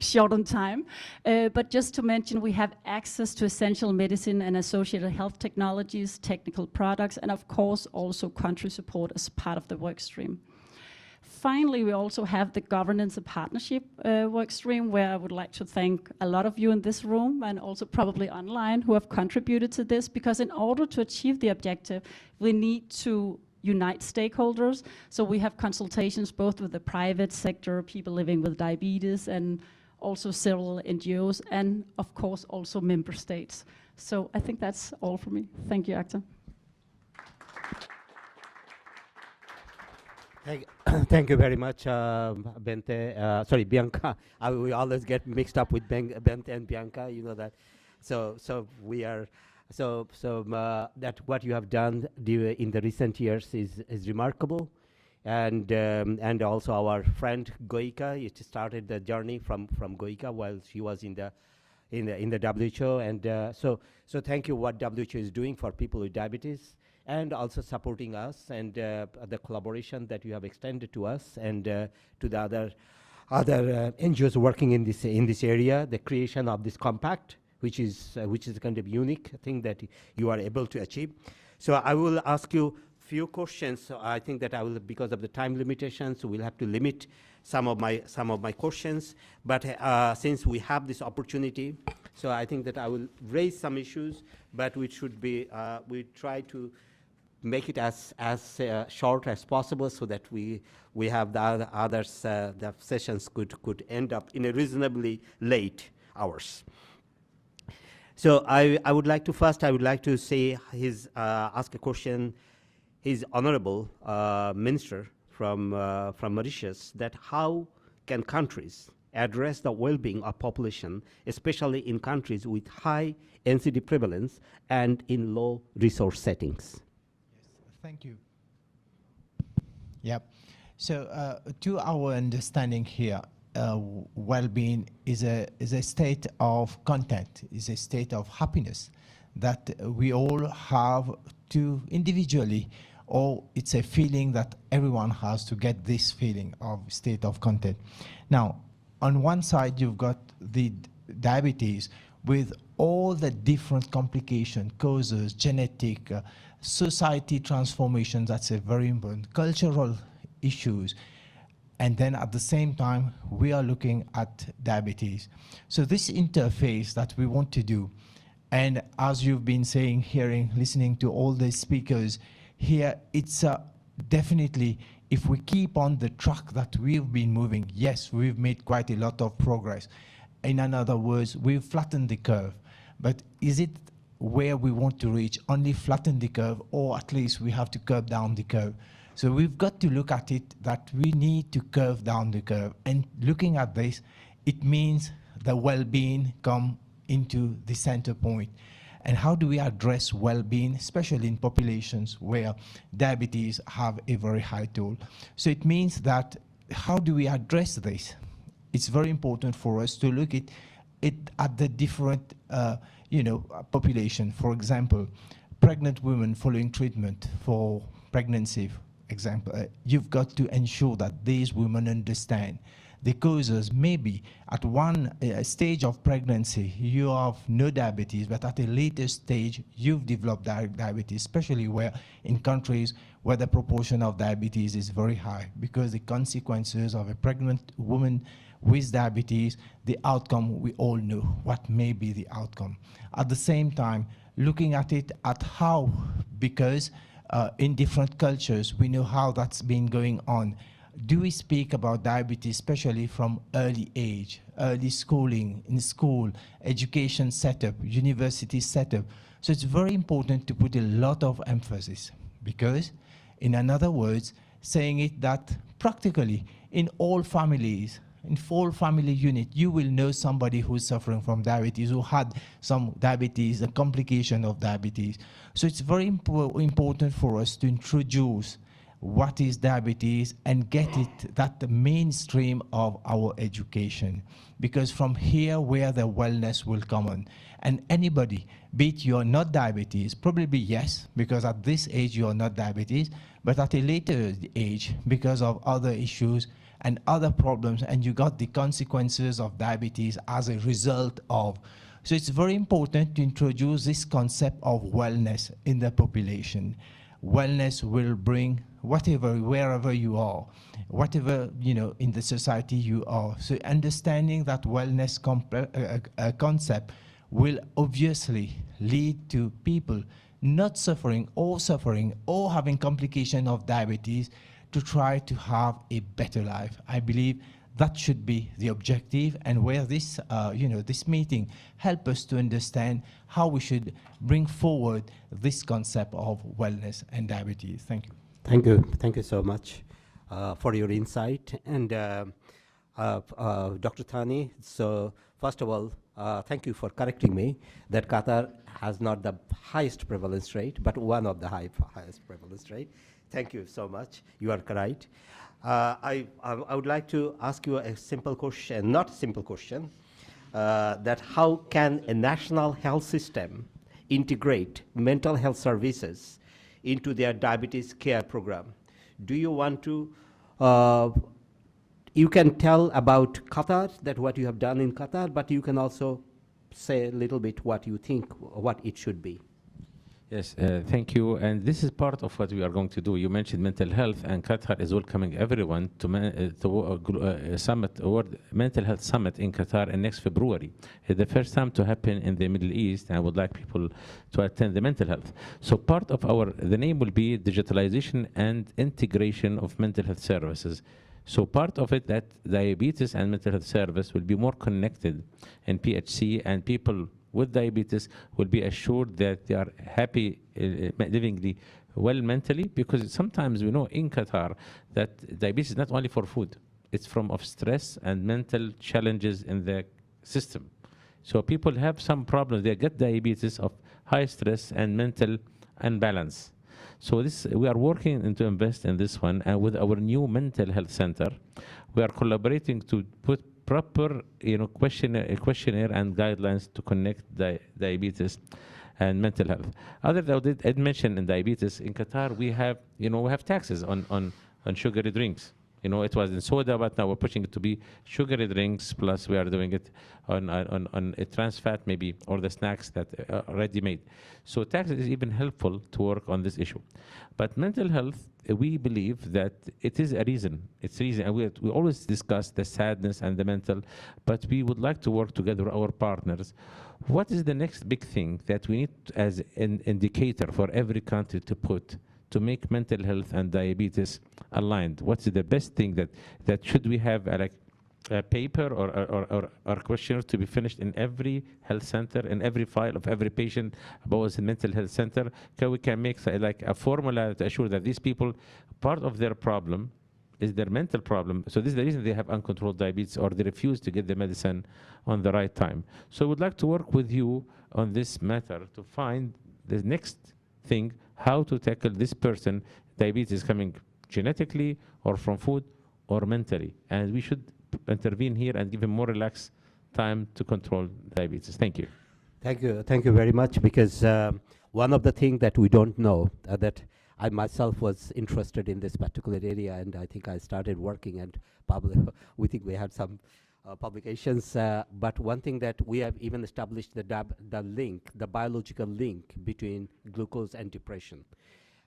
short on time, but just to mention, we have access to essential medicine and associated health technologies, technical products, and of course also country support as part of the work stream. Finally, we also have the governance and partnership work stream, where I would like to thank a lot of you in this room and also probably online who have contributed to this, because in order to achieve the objective, we need to unite stakeholders. So we have consultations both with the private sector, people living with diabetes, and also several NGOs, and of course also member states. So I think that's all for me. Thank you, Acta. Thank you very much, sorry, Bianca. We always get mixed up with Bente and Bianca, you know that. So we are, that what you have done in the recent years is remarkable, and also our friend Goika, it started the journey from Goika while she was in the WHO, and so thank you what WHO is doing for people with diabetes, and also supporting us, and the collaboration that you have extended to us and to the other NGOs working in this area, the creation of this compact, which is kind of unique thing that you are able to achieve. So I will ask you few questions. So I think that I will, because of the time limitations, so we'll have to limit some of my questions. But since we have this opportunity, so I think that I will raise some issues, but we should be we try to make it as short as possible, so that we have the others the sessions could end up in a reasonably late hours. So I would like to say ask a question. His honorable minister from Mauritius, that how can countries address the well-being of population, especially in countries with high NCD prevalence and in low resource settings? Thank you. Yep. So to our understanding here, well-being is a state of content, is a state of happiness that we all have to individually, or it's a feeling that everyone has to get this feeling of state of content. Now, on one side, you've got the diabetes with all the different complication, causes, genetic, society transformation, that's a very important, cultural issues. And then at the same time, we are looking at diabetes. So this interface that we want to do, and as you've been saying, hearing, listening to all the speakers here, it's definitely, if we keep on the track that we've been moving, yes, we've made quite a lot of progress. In other words, we've flattened the curve. But is it where we want to reach, only flatten the curve, or at least we have to curve down the curve? So we've got to look at it that we need to curve down the curve. And looking at this, it means the well-being come into the center point. and how do we address well-being, especially in populations where diabetes have a very high toll. So it means that how do we address this? It's very important for us to look at it at the different population. For example, pregnant women following treatment for pregnancy, example, you've got to ensure that these women understand the causes. Maybe at one stage of pregnancy you have no diabetes, but at a later stage you've developed diabetes, especially where in countries where the proportion of diabetes is very high, because the consequences of a pregnant woman with diabetes, the outcome, we all know what may be the outcome. At the same time, looking at it at how, because in different cultures, we know how that's been going on. Do we speak about diabetes, especially from early age, early schooling, in school, education setup, university setup? So it's very important to put a lot of emphasis, because, in other words, saying it that practically in all families, in full family unit, you will know somebody who's suffering from diabetes, who had some diabetes, a complication of diabetes. So it's very important for us to introduce what is diabetes and get it that the mainstream of our education, because from here where the wellness will come on. And anybody, be it you're not diabetes, probably yes, because at this age you're not diabetes, but at a later age, because of other issues and other problems, and you got the consequences of diabetes as a result of. So it's very important to introduce this concept of wellness in the population. Wellness will bring whatever, wherever you are, whatever, in the society you are. So understanding that wellness concept will obviously lead to people not suffering or having complication of diabetes to try to have a better life. I believe that should be the objective, and where this, this meeting help us to understand how we should bring forward this concept of wellness and diabetes. Thank you. Thank you so much for your insight. And Dr. Thani, so first of all, thank you for correcting me that Qatar has not the highest prevalence rate, but one of the highest prevalence rate. Thank you so much. You are correct. I would like to ask you a simple question, not a simple question, that how can a national health system integrate mental health services into their diabetes care program? Do you want to, you can tell about Qatar, that what you have done in Qatar, but you can also say a little bit what you think, what it should be. Yes, thank you. And this is part of what we are going to do. You mentioned mental health, and Qatar is welcoming everyone to summit, World Mental Health Summit in Qatar in next February. It's the first time to happen in the Middle East, and I would like people to attend the mental health. So part of the name will be digitalization and integration of mental health services. So part of it, that diabetes and mental health service will be more connected in PHC, and people with diabetes will be assured that they are happy living well mentally, because sometimes we know in Qatar that diabetes is not only for food, it's from of stress and mental challenges in the system. So people have some problems, they get diabetes of high stress and mental imbalance. So this, we are working to invest in this one, and with our new mental health center, we are collaborating to put proper questionnaire and guidelines to connect diabetes and mental health. Other than I mentioned in diabetes, in Qatar we have taxes on sugary drinks. It was in soda, but now we're pushing it to be sugary drinks, plus we are doing it on a trans fat maybe, or the snacks that are ready made. So tax is even helpful to work on this issue. But mental health, we believe that it is a reason. It's a reason, and we always discuss the sadness and the mental, but we would like to work together with our partners. What is the next big thing that we need as an indicator for every country to put to make mental health and diabetes aligned? What's the best thing that should we have a paper or questionnaire to be finished in every health center, in every file of every patient about the mental health center? We can make like a formula to assure that these people, part of their problem is their mental problem. So this is the reason they have uncontrolled diabetes, or they refuse to get the medicine on the right time. So we'd like to work with you on this matter to find the next thing, how to tackle this person. Diabetes is coming genetically or from food or mentally, and we should intervene here and give him more relaxed time to control diabetes. Thank you. Thank you very much, because one of the things that we don't know, that I myself was interested in this particular area, and I think I started working, and we think we had some publications, but one thing that we have even established the link, the biological link between glucose and depression.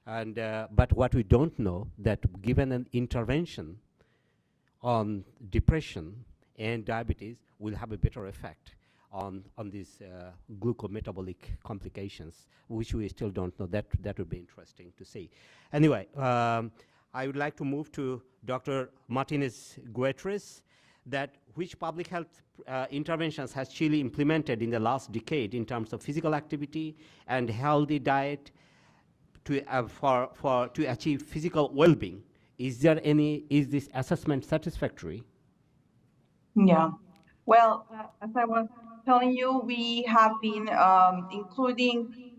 And but what we don't know, that given an intervention on depression and diabetes will have a better effect on these glucometabolic complications, which we still don't know. That would be interesting to see. Anyway, I would like to move to Dr. Martinez Guetres, that which public health interventions has Chile implemented in the last decade in terms of physical activity and healthy diet to achieve physical well-being? Is this assessment satisfactory? Yeah. Well, as I was telling you, we have been including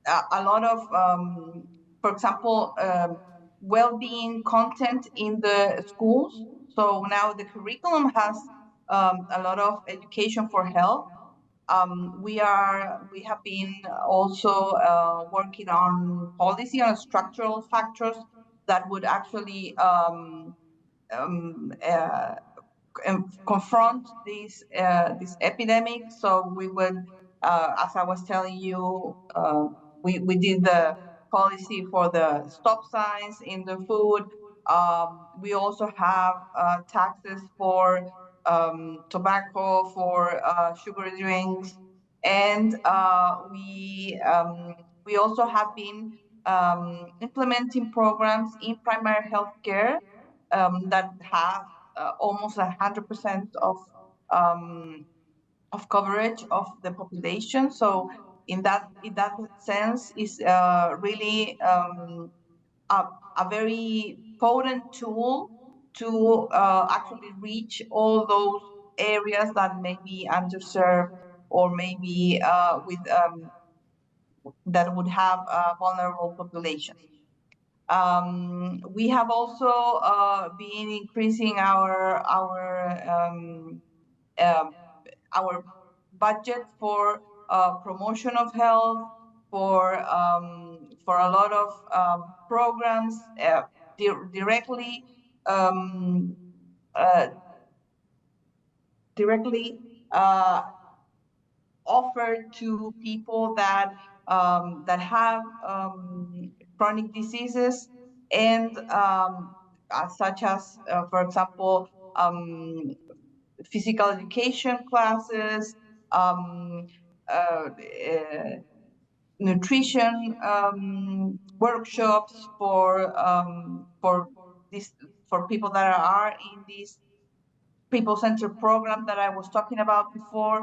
a lot of, for example, well-being content in the schools. So now the curriculum has a lot of education for health. We have been also working on policy on structural factors that would actually confront this epidemic. So we would, as I was telling you, we did the policy for the stop signs in the food. We also have taxes for tobacco, for sugary drinks, and we also have been implementing programs in primary health care that have almost 100% of coverage of the population. So in that sense, is really a very potent tool to actually reach all those areas that may be underserved, or maybe with that would have vulnerable populations. We have also been increasing our budget for promotion of health, for a lot of programs directly offered to people that have chronic diseases, and such as, for example, physical education classes, nutrition workshops for people that are in this people-centered program that I was talking about before.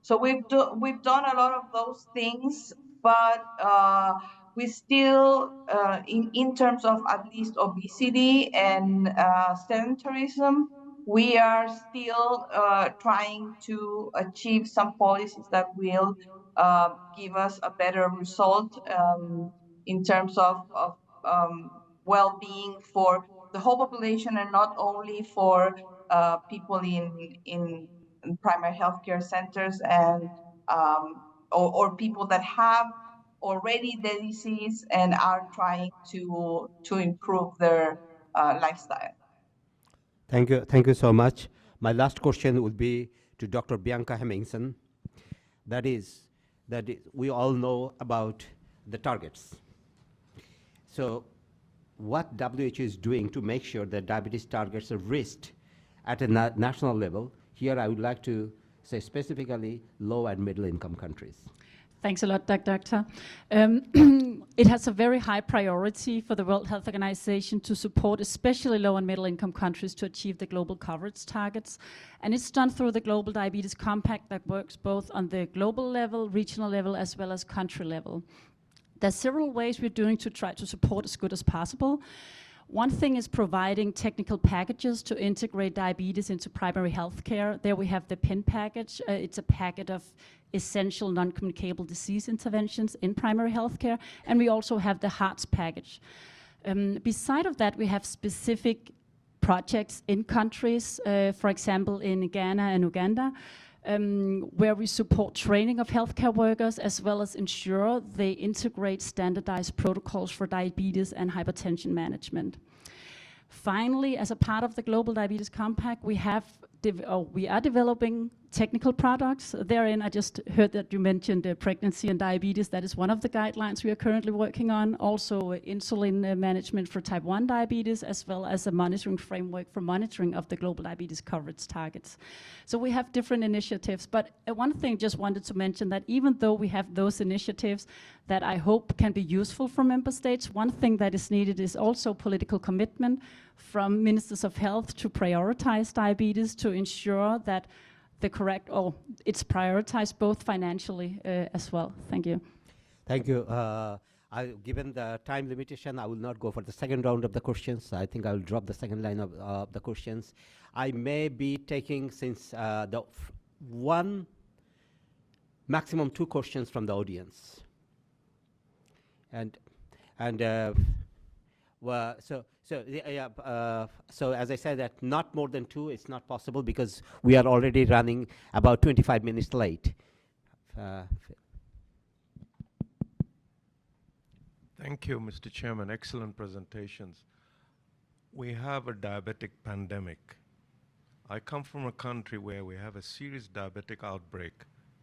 So we've done a lot of those things, but we still, in terms of at least obesity and sedentarism, we are still trying to achieve some policies that will give us a better result in terms of well-being for the whole population, and not only for people in primary healthcare centers, and or people that have already the disease and are trying to improve their lifestyle. Thank you so much. My last question would be to Dr. Bianca Hemmingsen. That is, we all know about the targets. So what WHO is doing to make sure that diabetes targets are reached at a national level? Here I would like to say specifically low and middle income countries. Thanks a lot, Doctor. It has a very high priority for the World Health Organization to support especially low and middle income countries to achieve the global coverage targets. And it's done through the Global Diabetes Compact that works both on the global level, regional level, as well as country level. There's several ways we're doing to try to support as good as possible. One thing is providing technical packages to integrate diabetes into primary health care. There we have the PIN package. It's a packet of essential non-communicable disease interventions in primary health care. And we also have the HEARTS package. Beside of that, we have specific projects in countries, for example, in Ghana and Uganda, where we support training of healthcare workers as well as ensure they integrate standardized protocols for diabetes and hypertension management. Finally, as a part of the Global Diabetes Compact, we are developing technical products. Therein, I just heard that you mentioned pregnancy and diabetes. That is one of the guidelines we are currently working on. Also, insulin management for type 1 diabetes, as well as a monitoring framework for monitoring of the global diabetes coverage targets. So we have different initiatives, but one thing just wanted to mention that even though we have those initiatives that I hope can be useful for member states, one thing that is needed is also political commitment from ministers of health to prioritize diabetes, to ensure that the correct, it's prioritized both financially as well. Thank you. Thank you. Given the time limitation, I will not go for the second round of the questions. I think I will drop the second line of the questions. I may be taking, since one, maximum 2 questions from the audience. So as I said, that not more than 2 is not possible because we are already running about 25 minutes late. Thank you, Mr. Chairman. Excellent presentations. We have a diabetic pandemic. I come from a country where we have a serious diabetic outbreak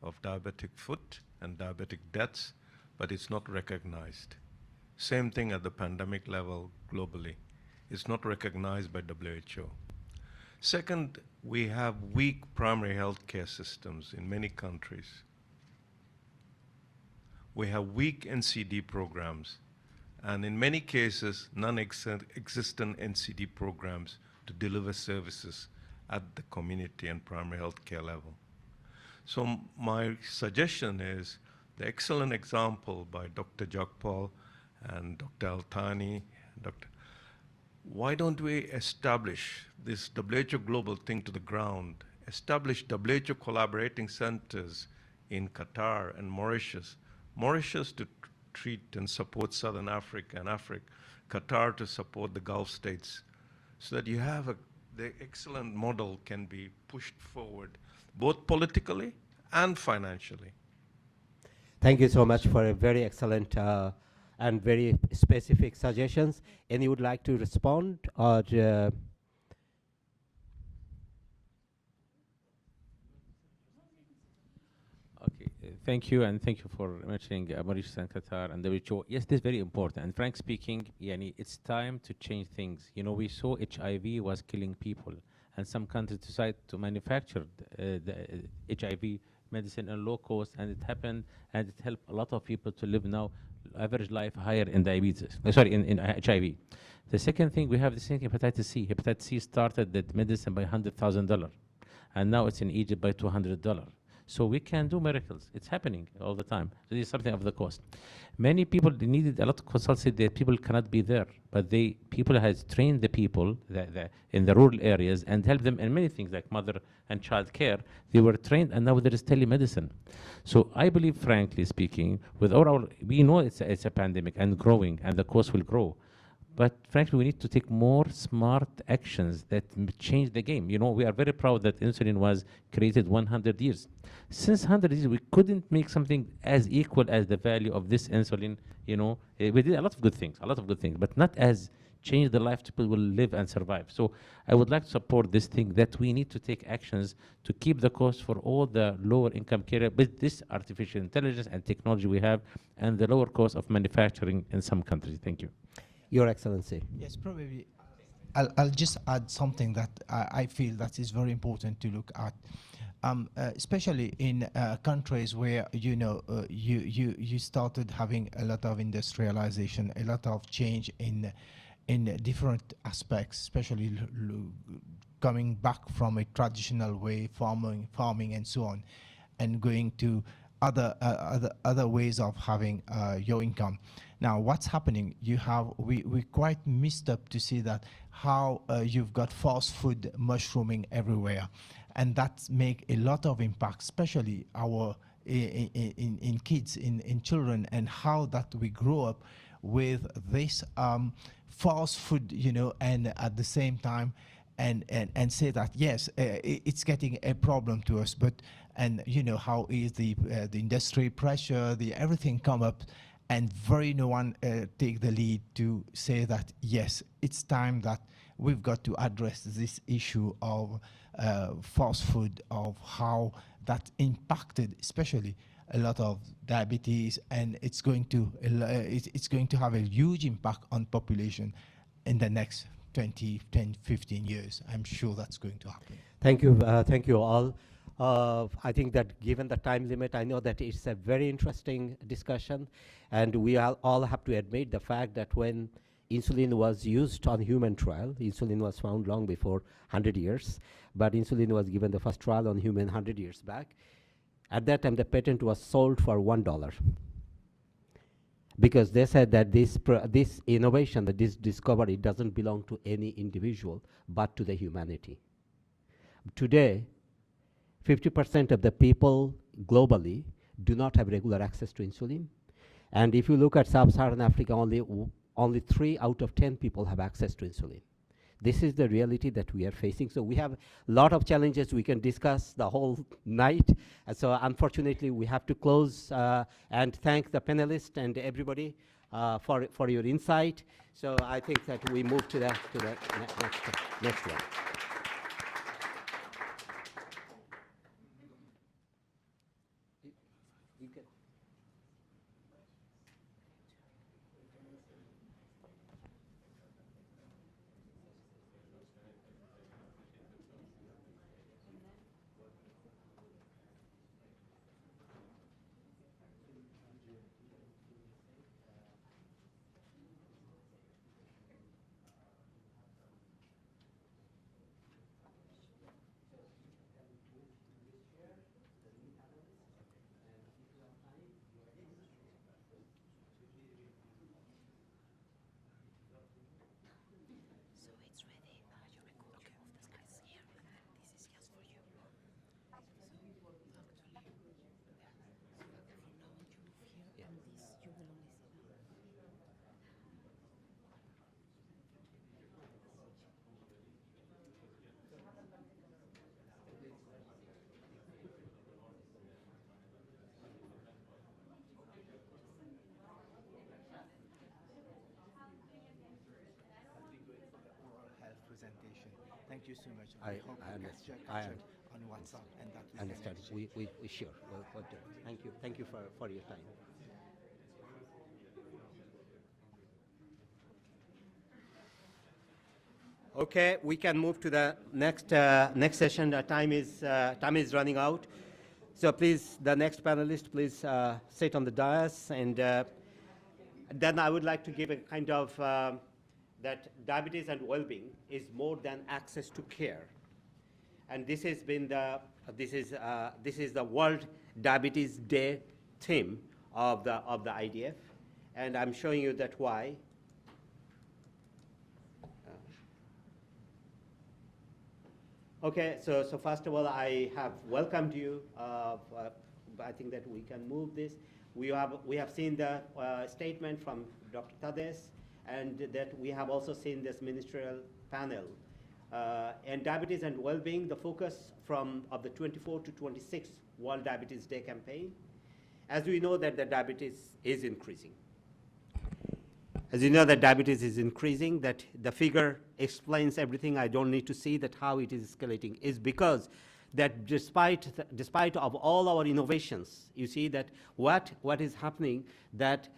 of diabetic foot and diabetic deaths, but it's not recognized. Same thing at the pandemic level globally. It's not recognized by WHO. Second, we have weak primary health care systems in many countries. We have weak NCD programs, and in many cases, non-existent NCD programs to deliver services at the community and primary health care level. So my suggestion is the excellent example by Dr. Jagpal and Dr. Altani, why don't we establish this WHO global thing to the ground, establish WHO collaborating centers in Qatar and Mauritius, Mauritius to treat and support Southern Africa and Qatar to support the Gulf states, so that you have the excellent model can be pushed forward, both politically and financially. Thank you so much for a very excellent and very specific suggestions. Any would like to respond or? Okay, thank you, and thank you for mentioning Mauritius and Qatar and WHO. Yes, this is very important. And frank speaking, it's time to change things. We saw HIV was killing people, and some countries decided to manufacture the HIV medicine at low cost, and it happened, and it helped a lot of people to live now average life higher in diabetes, in HIV. The second thing, we have the same hepatitis C. Hepatitis C started that medicine by $100,000, and now it's in Egypt by $200. So we can do miracles. It's happening all the time. So this is something of the cost. Many people needed a lot of consultancy that people cannot be there, but people has trained the people in the rural areas and helped them in many things like mother and child care. They were trained, and now there is telemedicine. So I believe, frankly speaking, with we know it's a pandemic and growing, and the cost will grow. But frankly, we need to take more smart actions that change the game. We are very proud that insulin was created 100 years. Since 100 years, we couldn't make something as equal as the value of this insulin. We did a lot of good things, but not as change the life people will live and survive. So I would like to support this thing that we need to take actions to keep the cost for all the lower income carrier with this artificial intelligence and technology we have, and the lower cost of manufacturing in some countries. Thank you. Your Excellency. Yes, probably. I'll just add something that I feel that is very important to look at, especially in countries where you started having a lot of industrialization, a lot of change in different aspects, especially coming back from a traditional way, farming and so on, and going to other ways of having your income. Now, what's happening? We quite missed up to see that how you've got fast food mushrooming everywhere, and that make a lot of impact, especially our in kids, in children, and how that we grow up with this fast food, and at the same time, and say that yes, it's getting a problem to us, but how is the industry pressure, the everything come up, and no one take the lead to say that yes, it's time that we've got to address this issue of fast food, of how that impacted especially a lot of diabetes, and it's going to have a huge impact on population in the next 10, 15 years. I'm sure that's going to happen. Thank you all. I think that given the time limit, I know that it's a very interesting discussion, and we all have to admit the fact that when insulin was used on human trial, insulin was found long before 100 years, but insulin was given the first trial on human 100 years back. At that time, the patent was sold for $1 because they said that this innovation, that this discovery doesn't belong to any individual, but to the humanity. Today, 50% of the people globally do not have regular access to insulin. And if you look at Sub-Saharan Africa, only 3 out of 10 people have access to insulin. This is the reality that we are facing. So we have a lot of challenges we can discuss the whole night. And so unfortunately, we have to close and thank the panelists and everybody for your insight. So I think that we move to the next one. Thank you so much. I hope understand. On WhatsApp, and that we understand. We sure. We'll do. Thank you. Thank you for your time. Okay, we can move to the next session. Time is running out. So please, the next panelist, please sit on the dais, and then I would like to give a kind of that diabetes and well-being is more than access to care, and this has been this is the World Diabetes Day theme of the IDF, and I'm showing you that why. Okay, so first of all, I have welcomed you. I think that we can move this. We have seen the statement from Dr. Tades, and that we have also seen this ministerial panel. And diabetes and well-being, the focus of the 24 to 26 World Diabetes Day campaign. As we know that the diabetes is increasing. As you know that diabetes is increasing, that the figure explains everything. I don't need to see that how it is escalating. Is because that despite of all our innovations, you see that what is happening, that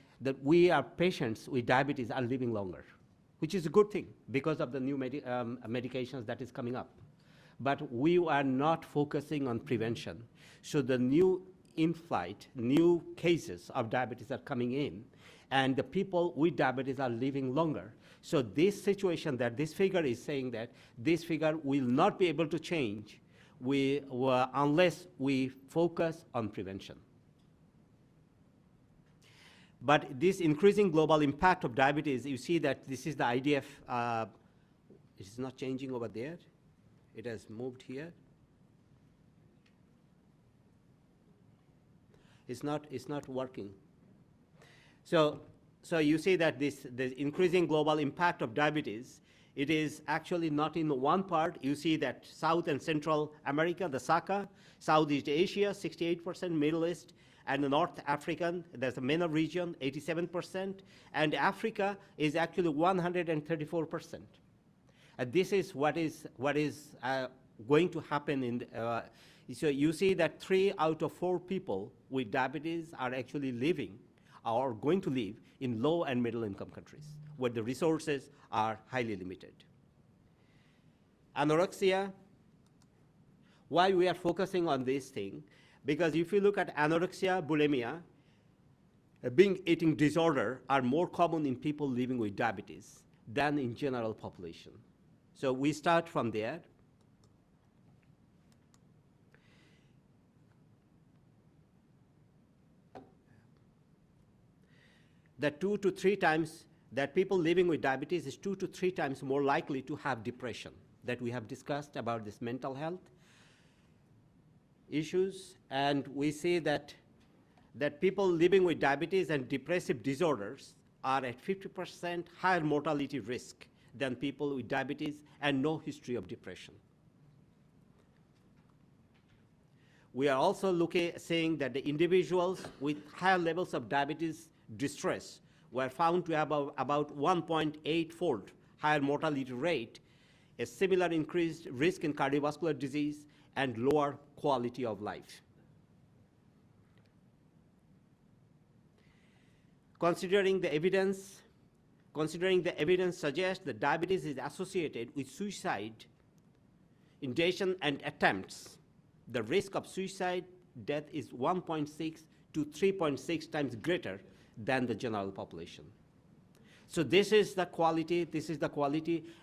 we are patients with diabetes are living longer, which is a good thing because of the new medications that is coming up. But we are not focusing on prevention. So the new in-flight, new cases of diabetes are coming in, and the people with diabetes are living longer. So this situation that this figure is saying that this figure will not be able to change unless we focus on prevention. But this increasing global impact of diabetes, you see that this is the IDF. It is not changing over there. It has moved here. It's not working. So you see that the increasing global impact of diabetes, it is actually not in one part. You see that South and Central America, the SACA, Southeast Asia, 68%, Middle East, and the North African, there's a MENA region, 87%, and Africa is actually 134%. And this is what is going to happen in so you see that 3 out of 4 people with diabetes are actually living or going to live in low and middle income countries where the resources are highly limited. Anorexia, why we are focusing on this thing? Because if you look at anorexia, bulimia, binge eating disorder are more common in people living with diabetes than in general population. So we start from there. That 2 to 3 times, that people living with diabetes is 2 to 3 times more likely to have depression, that we have discussed about this mental health issues. And we see that people living with diabetes and depressive disorders are at 50% higher mortality risk than people with diabetes and no history of depression. We are also saying that the individuals with higher levels of diabetes distress were found to have about 1.8-fold higher mortality rate, a similar increased risk in cardiovascular disease, and lower quality of life. Considering the evidence suggests that diabetes is associated with suicide, intention, and attempts, the risk of suicide death is 1.6 to 3.6 times greater than the general population. So this is the quality,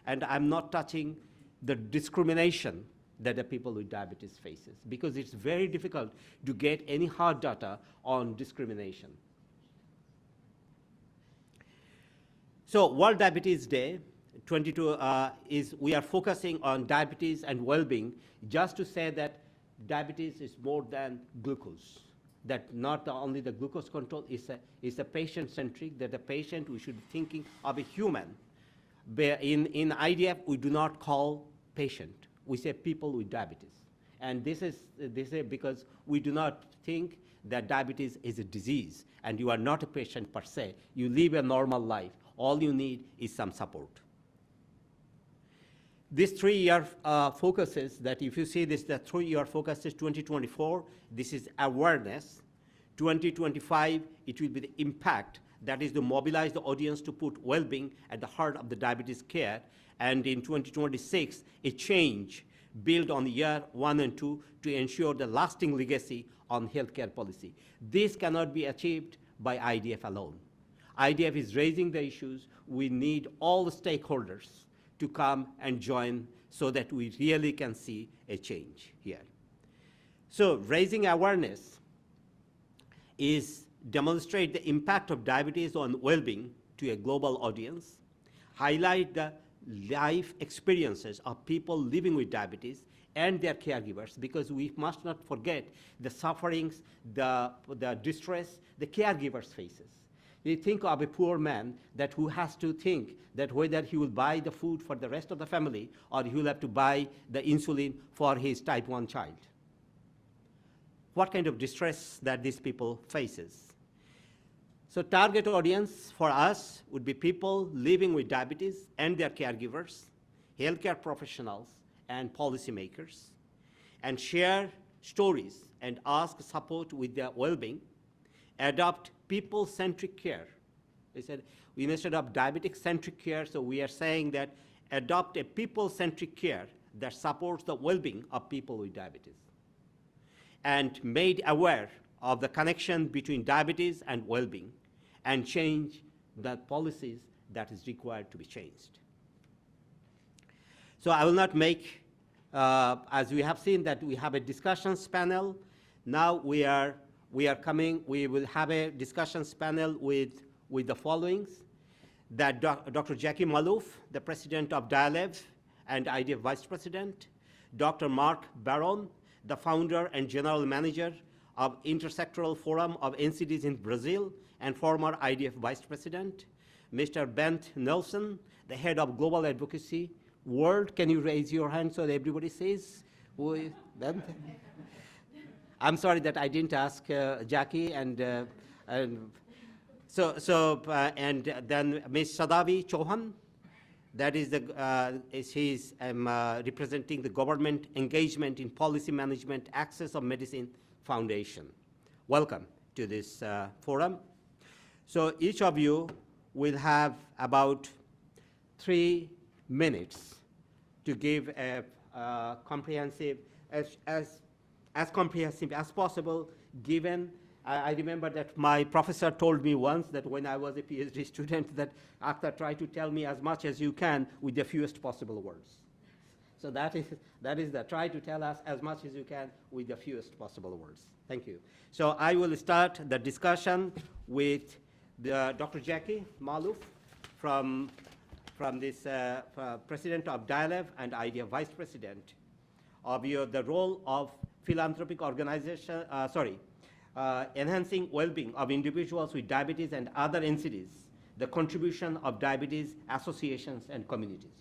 and I'm not touching the discrimination that the people with diabetes faces, because it's very difficult to get any hard data on discrimination. So World Diabetes Day 22 we are focusing on diabetes and well-being, just to say that diabetes is more than glucose. That not only the glucose control is a patient-centric, that the patient, we should be thinking of a human. In IDF, we do not call patient, we say people with diabetes. And this is because we do not think that diabetes is a disease, and you are not a patient per se. You live a normal life. All you need is some support. This 3-year focuses, that if you see this, the 3-year focus is 2024, this is awareness. 2025, it will be the impact, that is to mobilize the audience to put well-being at the heart of the diabetes care. And in 2026, a change built on year 1 and 2 to ensure the lasting legacy on healthcare policy. This cannot be achieved by IDF alone. IDF is raising the issues. We need all the stakeholders to come and join so that we really can see a change here. So raising awareness is demonstrate the impact of diabetes on well-being to a global audience, highlight the life experiences of people living with diabetes and their caregivers, because we must not forget the sufferings, the distress the caregivers faces. You think of a poor man who has to think that whether he will buy the food for the rest of the family or he will have to buy the insulin for his type 1 child. What kind of distress that these people faces. So target audience for us would be people living with diabetes and their caregivers, healthcare professionals, and policymakers, and share stories and ask support with their well-being. Adopt people-centric care. They said we must adopt diabetic-centric care, so we are saying that adopt a people-centric care that supports the well-being of people with diabetes. And made aware of the connection between diabetes and well-being, and change the policies that is required to be changed. So I will not make, as we have seen that we have a discussions panel. Now we are we will have a discussions panel with the followings: that Dr. Jackie Malouf, the president of DIALEV and IDF vice president; Dr. Mark Baron, the founder and general manager of Intersectoral Forum of NCDs in Brazil and former IDF vice president; Mr. Bent Nelson, the head of global advocacy world. Can you raise your hand so that everybody sees? Bent? I'm sorry that I didn't ask Jackie, and then Ms. Sadavi Chauhan, that is she's representing the Government Engagement in Policy Management Access of Medicine Foundation. Welcome to this forum. So each of you will have about 3 minutes to give a comprehensive, as comprehensive as possible, given I remember that my professor told me once that when I was a PhD student that Akhtar, try to tell me as much as you can with the fewest possible words. So that is try to tell us as much as you can with the fewest possible words. Thank you. So I will start the discussion with Dr. Jackie Malouf from this president of DIALEV and IDF vice president of the role of philanthropic organization, enhancing well-being of individuals with diabetes and other NCDs, the contribution of diabetes associations and communities.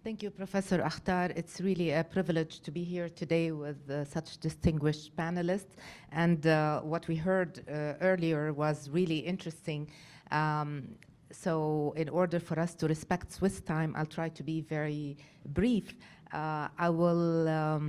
Thank you, Professor Akhtar. It's really a privilege to be here today with such distinguished panelists. And what we heard earlier was really interesting. So in order for us to respect Swiss time, I'll try to be very brief. I will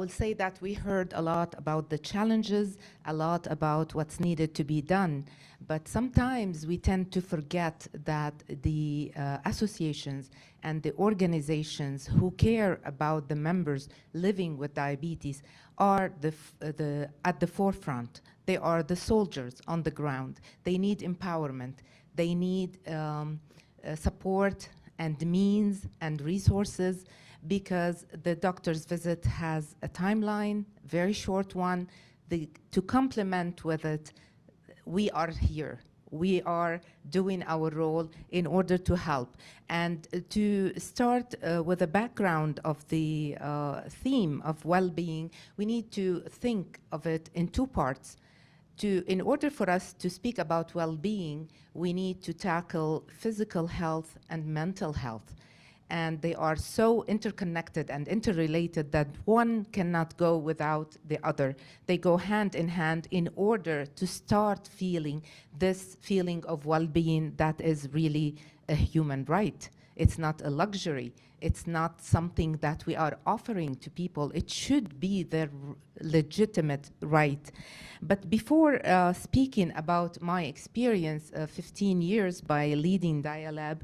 say that we heard a lot about the challenges, a lot about what's needed to be done, but sometimes we tend to forget that the associations and the organizations who care about the members living with diabetes are at the forefront. They are the soldiers on the ground. They need empowerment. They need support and means and resources, because the doctor's visit has a timeline, very short one. To complement with it, we are here. We are doing our role in order to help. And to start with a background of the theme of well-being, we need to think of it in 2 parts. In order for us to speak about well-being, we need to tackle physical health and mental health. And they are so interconnected and interrelated that one cannot go without the other. They go hand in hand in order to start feeling this feeling of well-being that is really a human right. It's not a luxury. It's not something that we are offering to people. It should be their legitimate right. But before speaking about my experience of 15 years by leading DIALEV,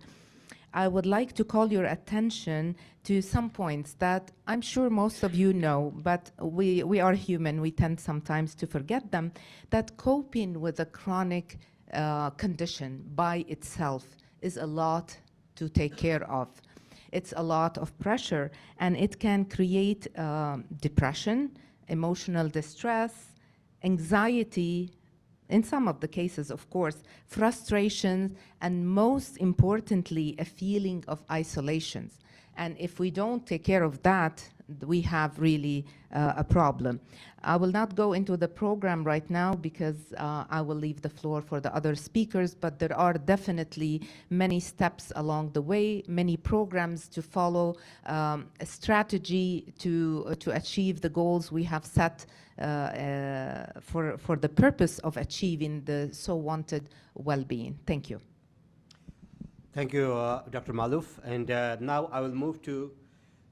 I would like to call your attention to some points that I'm sure most of you know, but we are human. We tend sometimes to forget them, that coping with a chronic condition by itself is a lot to take care of. It's a lot of pressure, and it can create depression, emotional distress, anxiety, in some of the cases, of course, frustration, and most importantly, a feeling of isolation. And if we don't take care of that, we have really a problem. I will not go into the program right now because I will leave the floor for the other speakers, but there are definitely many steps along the way, many programs to follow, a strategy to achieve the goals we have set for the purpose of achieving the so wanted well-being. Thank you. Thank you, Dr. Malouf. And now I will move to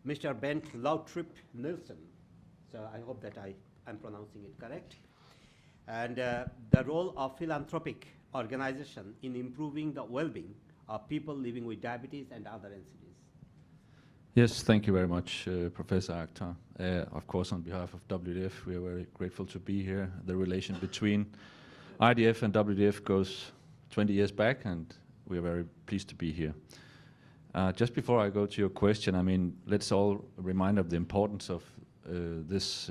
Mr. Bent Lautrip Nielsen. So I hope that I'm pronouncing it correct. And the role of philanthropic organization in improving the well-being of people living with diabetes and other NCDs. Yes, thank you very much, Professor Akhtar. Of course, on behalf of WDF, we are very grateful to be here. The relation between IDF and WDF goes 20 years back, and we are very pleased to be here. Just before I go to your question, I mean, let's all remind of the importance of this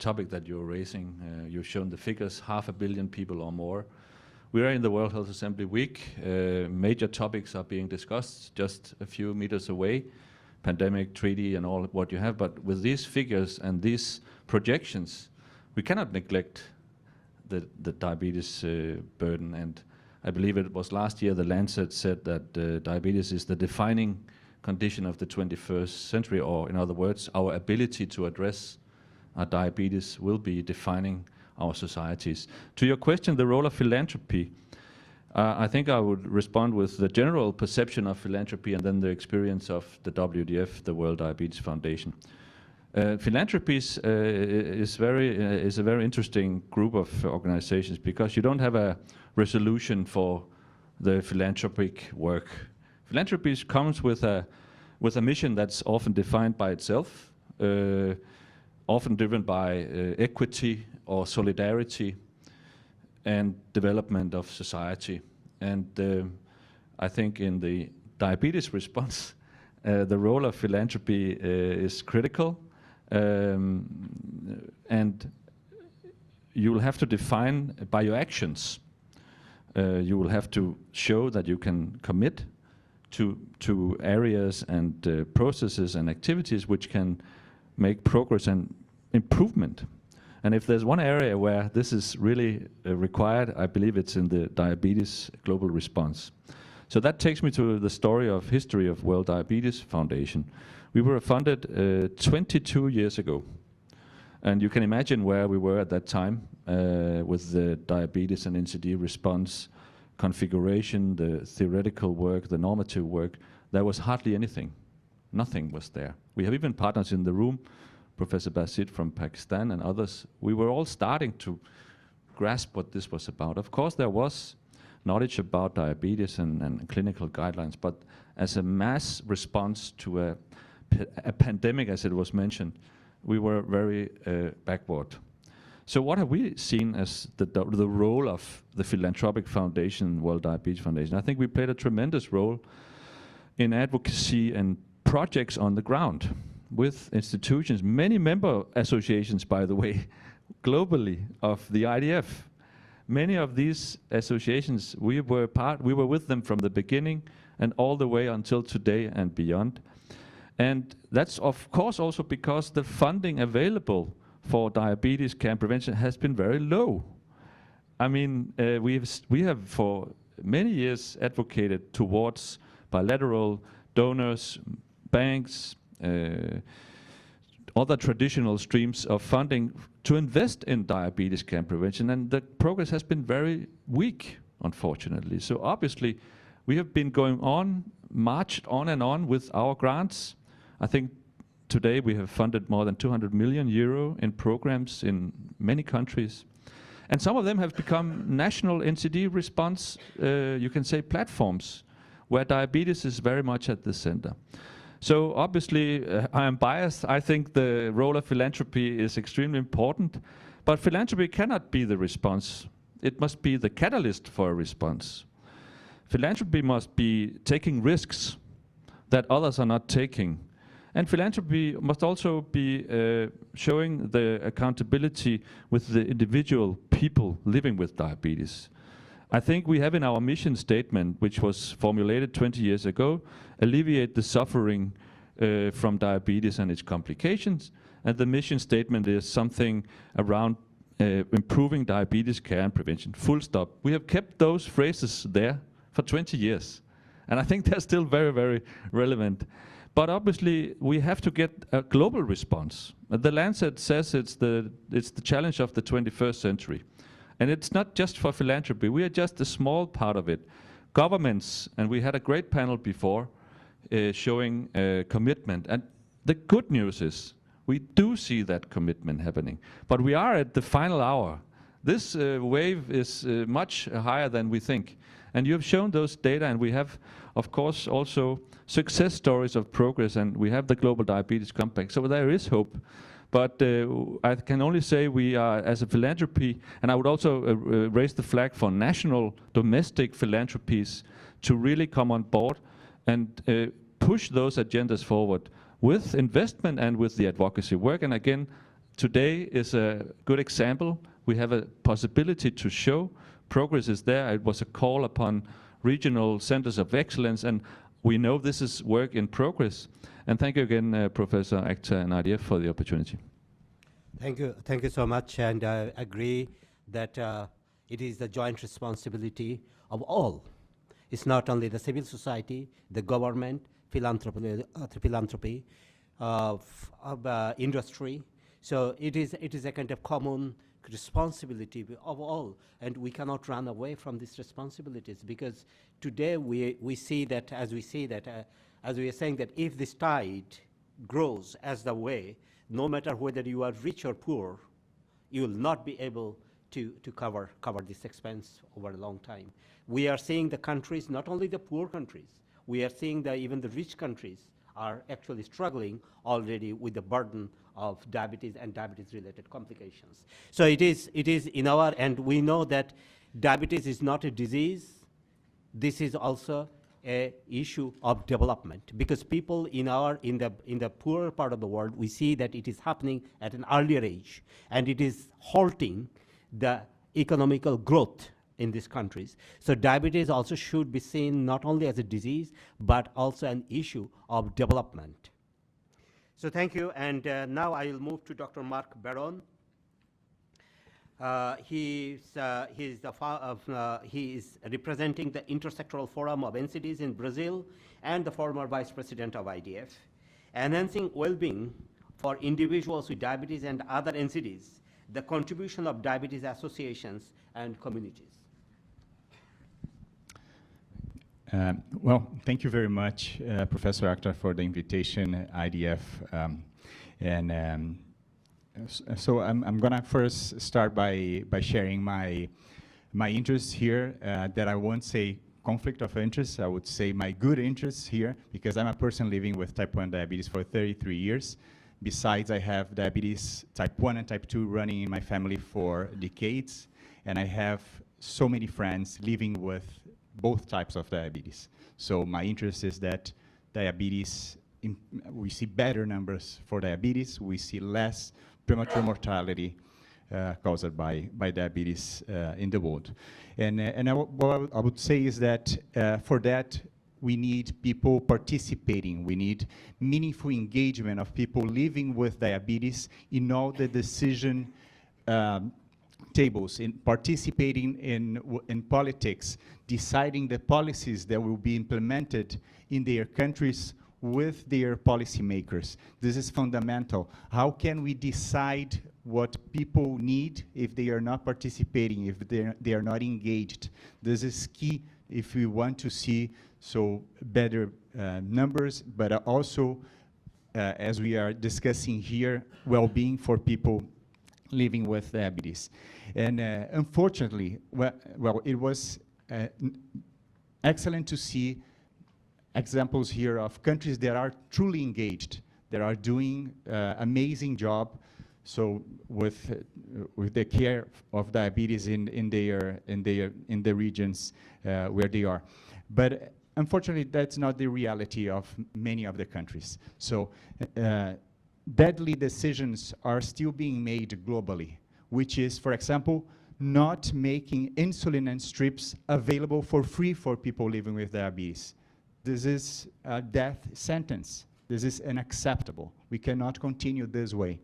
topic that you're raising. You've shown the figures, 500 million people or more. We are in the World Health Assembly week. Major topics are being discussed just a few meters away, pandemic, treaty, and all what you have. But with these figures and these projections, we cannot neglect the diabetes burden. And I believe it was last year the Lancet said that diabetes is the defining condition of the 21st century, or in other words, our ability to address our diabetes will be defining our societies. To your question, the role of philanthropy, I think I would respond with the general perception of philanthropy and then the experience of the WDF, the World Diabetes Foundation. Philanthropy is a very interesting group of organizations because you don't have a resolution for the philanthropic work. Philanthropy comes with a mission that's often defined by itself, often driven by equity or solidarity and development of society. And I think in the diabetes response, the role of philanthropy is critical. And you will have to define by your actions. You will have to show that you can commit to areas and processes and activities which can make progress and improvement. And if there's one area where this is really required, I believe it's in the diabetes global response. So that takes me to the story of history of World Diabetes Foundation. We were funded 22 years ago. And you can imagine where we were at that time with the diabetes and NCD response configuration, the theoretical work, the normative work. There was hardly anything. Nothing was there. We have even partners in the room, Professor Basit from Pakistan and others. We were all starting to grasp what this was about. Of course, there was knowledge about diabetes and clinical guidelines, but as a mass response to a pandemic, as it was mentioned, we were very backward. So what have we seen as the role of the philanthropic foundation, World Diabetes Foundation? I think we played a tremendous role in advocacy and projects on the ground with institutions, many member associations, by the way, globally of the IDF. Many of these associations, we were with them from the beginning and all the way until today and beyond. And that's of course also because the funding available for diabetes care and prevention has been very low. I mean, we have for many years advocated towards bilateral donors, banks, other traditional streams of funding to invest in diabetes care and prevention, and the progress has been very weak, unfortunately. So obviously, we have been going on, marched on and on with our grants. I think today we have funded more than 200 million euro in programs in many countries. And some of them have become national NCD response, you can say, platforms, where diabetes is very much at the center. So obviously, I am biased. I think the role of philanthropy is extremely important, but philanthropy cannot be the response. It must be the catalyst for a response. Philanthropy must be taking risks that others are not taking. And philanthropy must also be showing the accountability with the individual people living with diabetes. I think we have in our mission statement, which was formulated 20 years ago, alleviate the suffering from diabetes and its complications. And the mission statement is something around improving diabetes care and prevention, full stop. We have kept those phrases there for 20 years. And I think they're still very, very relevant. But obviously, we have to get a global response. The Lancet says it's the challenge of the 21st century. And it's not just for philanthropy. We are just a small part of it. Governments, and we had a great panel before showing commitment. And the good news is we do see that commitment happening. But we are at the final hour. This wave is much higher than we think. And you have shown those data, and we have, of course, also success stories of progress, and we have the Global Diabetes Compact. So there is hope. But I can only say we are, as a philanthropy, and I would also raise the flag for national, domestic philanthropies to really come on board and push those agendas forward with investment and with the advocacy work. And again, today is a good example. We have a possibility to show progress is there. It was a call upon regional centers of excellence, and we know this is work in progress. And thank you again, Professor Akhtar and IDF, for the opportunity. Thank you so much, and I agree that it is the joint responsibility of all. It's not only the civil society, the government, philanthropy, industry. So it is a kind of common responsibility of all, and we cannot run away from these responsibilities, because today we see that, as we are saying, that if this tide grows as the way, no matter whether you are rich or poor, you will not be able to cover this expense over a long time. We are seeing the countries, not only the poor countries, we are seeing that even the rich countries are actually struggling already with the burden of diabetes and diabetes-related complications. So it is in our, and we know that diabetes is not a disease. This is also a issue of development, because people in the poorer part of the world, we see that it is happening at an earlier age, and it is halting the economical growth in these countries. So diabetes also should be seen not only as a disease, but also an issue of development. So thank you, and now I will move to Dr. Mark Baron. He is representing the Intersectoral Forum of NCDs in Brazil and the former Vice President of IDF. Enhancing well-being for individuals with diabetes and other NCDs, the contribution of diabetes associations and communities. Well, thank you very much, Professor Akhtar, for the invitation, IDF. So I'm gonna first start by sharing my interests here, that I won't say conflict of interest, I would say my good interests here, because I'm a person living with type 1 diabetes for 33 years. Besides, I have diabetes type 1 and type 2 running in my family for decades, and I have so many friends living with both types of diabetes. So my interest is that diabetes, we see better numbers for diabetes, we see less premature mortality caused by diabetes in the world. And what I would say is that for that, we need people participating. We need meaningful engagement of people living with diabetes in all the decision tables, in participating in politics, deciding the policies that will be implemented in their countries with their policymakers. This is fundamental. How can we decide what people need if they are not participating, if they are not engaged? This is key if we want to see better numbers, but also, as we are discussing here, well-being for people living with diabetes. And unfortunately, well, it was excellent to see examples here of countries that are truly engaged, that are doing amazing job. So with the care of diabetes in the regions where they are, but unfortunately that's not the reality of many of the countries. So deadly decisions are still being made globally, which is, for example, not making insulin and strips available for free for people living with diabetes. This is a death sentence. This is unacceptable. We cannot continue this way.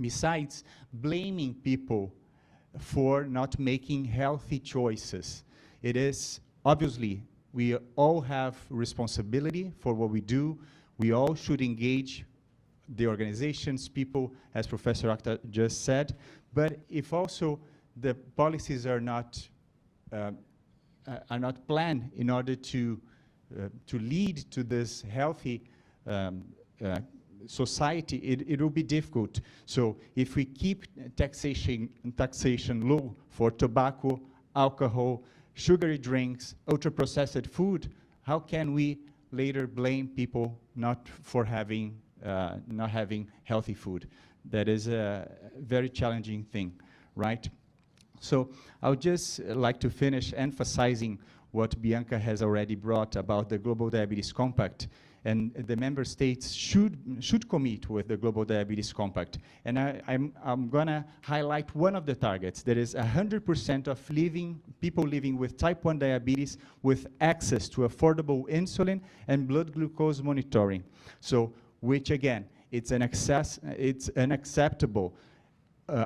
Besides, blaming people for not making healthy choices. It is, obviously, we all have responsibility for what we do. We all should engage the organizations, people, as Professor Akhtar just said. But if also the policies are not planned in order to lead to this healthy society, it will be difficult. So if we keep taxation low for tobacco, alcohol, sugary drinks, ultra-processed food, how can we later blame people not having healthy food? That is a very challenging thing, right? So I would just like to finish emphasizing what Bianca has already brought about the Global Diabetes Compact, and the member states should commit with the Global Diabetes Compact. And I'm gonna highlight one of the targets. That is 100% of people living with type 1 diabetes with access to affordable insulin and blood glucose monitoring. So, which again, it's unacceptable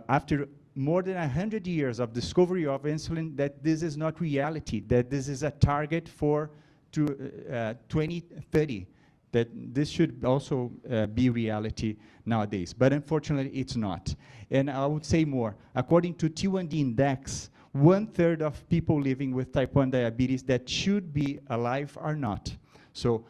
after more than 100 years of discovery of insulin that this is not reality, that this is a target for 2030, that this should also be reality nowadays. But unfortunately, it's not. And I would say more. According to T1D Index, 1/3 of people living with type 1 diabetes that should be alive are not. So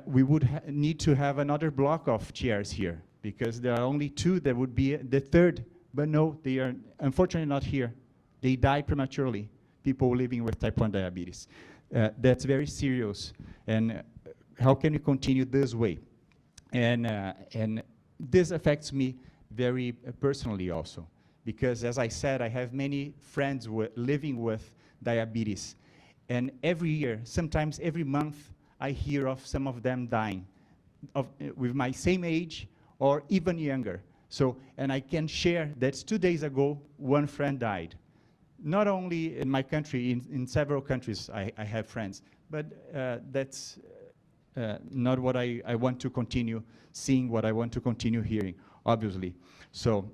we would need to have another block of chairs here, because there are only 2 that would be the 3rd. But no, they are unfortunately not here. They die prematurely, people living with type 1 diabetes. That's very serious. And how can we continue this way? And this affects me very personally also, because as I said, I have many friends living with diabetes. And every year, sometimes every month, I hear of some of them dying with my same age or even younger. So, and I can share that 2 days ago, one friend died. Not only in my country, in several countries I have friends, but that's not what I want to continue seeing, what I want to continue hearing, obviously. So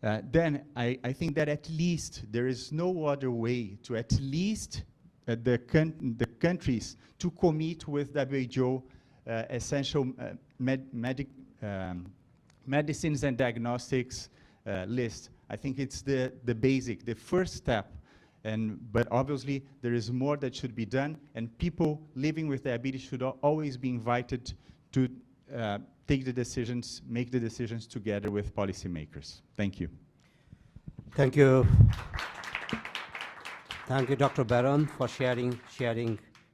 then I think that at least there is no other way to at least the countries to commit with WHO essential medicines and diagnostics list. I think it's the basic, the first step. But obviously, there is more that should be done, and people living with diabetes should always be invited to take the decisions, make the decisions together with policymakers. Thank you. Thank you. Thank you, Dr. Baron, for sharing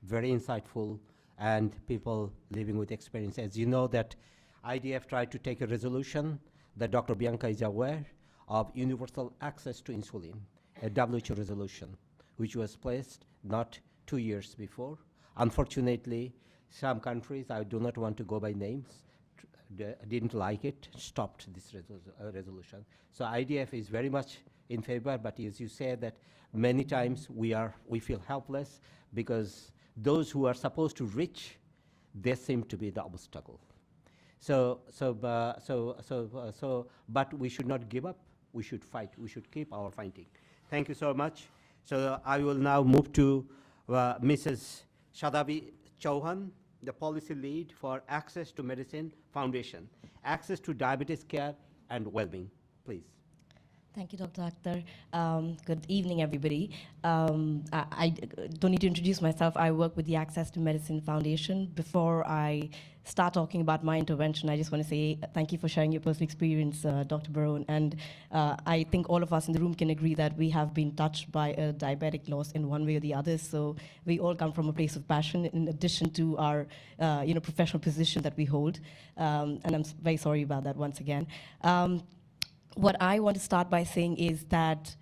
very insightful and people living with experience. As you know that IDF tried to take a resolution that Dr. Bianca is aware of, universal access to insulin, a WHO resolution, which was placed not 2 years before. Unfortunately, some countries, I do not want to go by names, didn't like it, stopped this resolution. So IDF is very much in favor, but as you said that many times we feel helpless because those who are supposed to reach, they seem to be the obstacle. But we should not give up. We should fight. We should keep our fighting. Thank you so much. So I will now move to Mrs. Shadabi Chauhan, the policy lead for Access to Medicine Foundation, Access to Diabetes Care and Wellbeing. Please. Thank you, Dr. Akhtar. Good evening, everybody. I don't need to introduce myself. I work with the Access to Medicine Foundation. Before I start talking about my intervention, I just want to say thank you for sharing your personal experience, Dr. Baron. And I think all of us in the room can agree that we have been touched by a diabetic loss in one way or the other. So we all come from a place of passion in addition to our professional position that we hold. And I'm very sorry about that once again. What I want to start by saying is that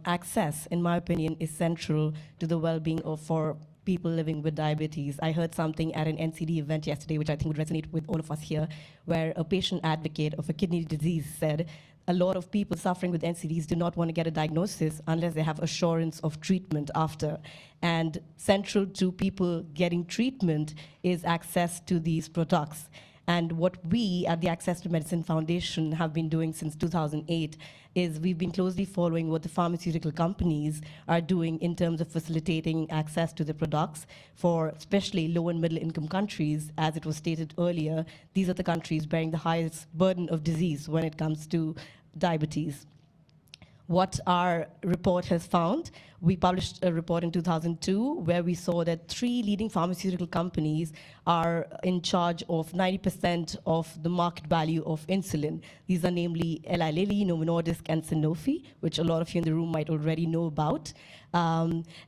access, in my opinion, is central to the well-being for people living with diabetes. I heard something at an NCD event yesterday, which I think would resonate with all of us here, where a patient advocate of a kidney disease said a lot of people suffering with NCDs do not want to get a diagnosis unless they have assurance of treatment after. And central to people getting treatment is access to these products. And what we at the Access to Medicine Foundation have been doing since 2008 is we've been closely following what the pharmaceutical companies are doing in terms of facilitating access to the products for especially low and middle income countries. As it was stated earlier, these are the countries bearing the highest burden of disease when it comes to diabetes. What our report has found, we published a report in 2002 where we saw that 3 leading pharmaceutical companies are in charge of 90% of the market value of insulin. These are namely Eli Lilly, Novo Nordisk, and Sanofi, which a lot of you in the room might already know about.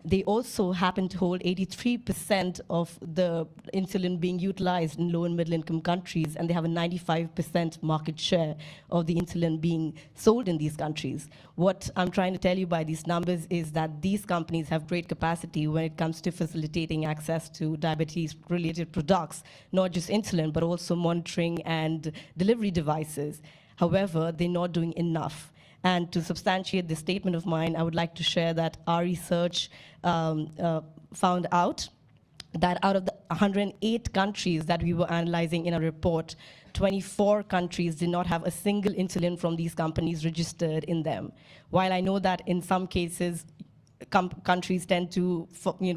They also happen to hold 83% of the insulin being utilized in low and middle income countries, and they have a 95% market share of the insulin being sold in these countries. what I'm trying to tell you by these numbers is that these companies have great capacity when it comes to facilitating access to diabetes-related products, not just insulin, but also monitoring and delivery devices. However, they're not doing enough. And to substantiate this statement of mine, I would like to share that our research found out that out of the 108 countries that we were analyzing in our report, 24 countries did not have a single insulin from these companies registered in them. While I know that in some cases, countries tend to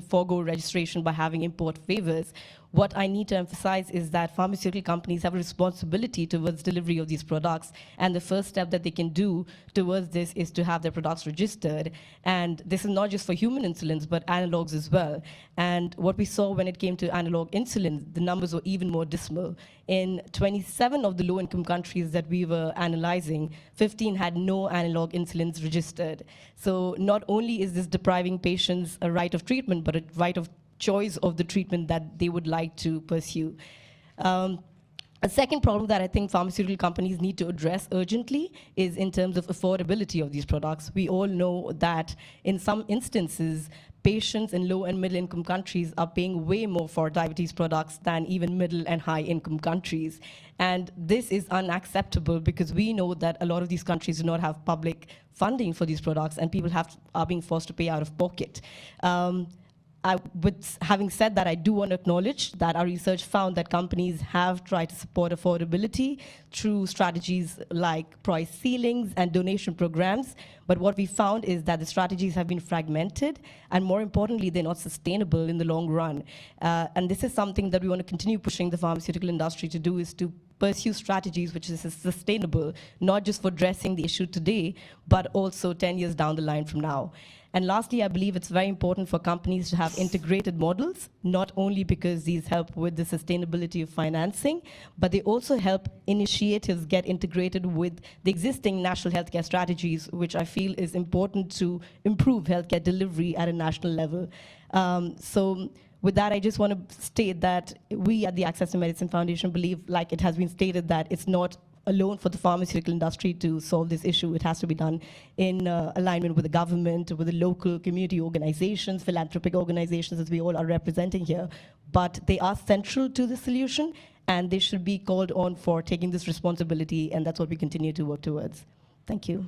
forego registration by having import favors, what I need to emphasize is that pharmaceutical companies have a responsibility towards delivery of these products, and the first step that they can do towards this is to have their products registered. And this is not just for human insulins, but analogs as well. And what we saw when it came to analog insulin, the numbers were even more dismal. In 27 of the low-income countries that we were analyzing, 15 had no analog insulins registered. So not only is this depriving patients a right of treatment, but a right of choice of the treatment that they would like to pursue. A second problem that I think pharmaceutical companies need to address urgently is in terms of affordability of these products. We all know that in some instances, patients in low and middle income countries are paying way more for diabetes products than even middle and high income countries. And this is unacceptable because we know that a lot of these countries do not have public funding for these products, and people are being forced to pay out of pocket. With having said that, I do want to acknowledge that our research found that companies have tried to support affordability through strategies like price ceilings and donation programs. But what we found is that the strategies have been fragmented, and more importantly, they're not sustainable in the long run. And this is something that we want to continue pushing the pharmaceutical industry to do, is to pursue strategies which is sustainable, not just for addressing the issue today, but also 10 years down the line from now. And lastly, I believe it's very important for companies to have integrated models, not only because these help with the sustainability of financing, but they also help initiatives get integrated with the existing national healthcare strategies, which I feel is important to improve healthcare delivery at a national level. So with that, I just want to state that we at the Access to Medicine Foundation believe, like it has been stated, that it's not alone for the pharmaceutical industry to solve this issue. It has to be done in alignment with the government, with the local community organizations, philanthropic organizations, as we all are representing here. But they are central to the solution, and they should be called on for taking this responsibility, and that's what we continue to work towards. Thank you.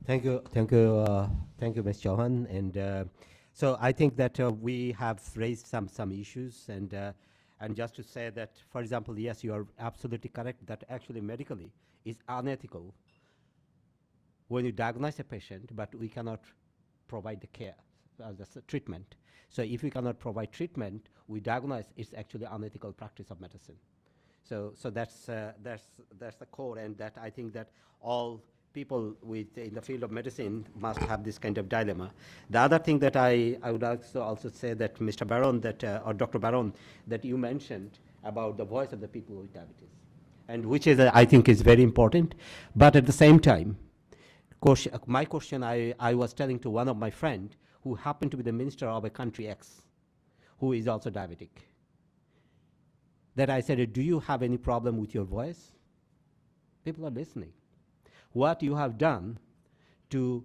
Thank you, Ms. Chauhan. And so I think that we have raised some issues, and just to say that, for example, yes, you are absolutely correct that actually medically is unethical when you diagnose a patient, but we cannot provide the care, the treatment. So if we cannot provide treatment, we diagnose, it's actually unethical practice of medicine. So that's the core, and that I think that all people in the field of medicine must have this kind of dilemma. The other thing that I would also say that Mr. Baron, or Dr. Baron, that you mentioned about the voice of the people with diabetes, and which is I think is very important. But at the same time, my question I was telling to one of my friends who happened to be the minister of a country X, who is also diabetic, that I said, do you have any problem with your voice? People are listening. What you have done to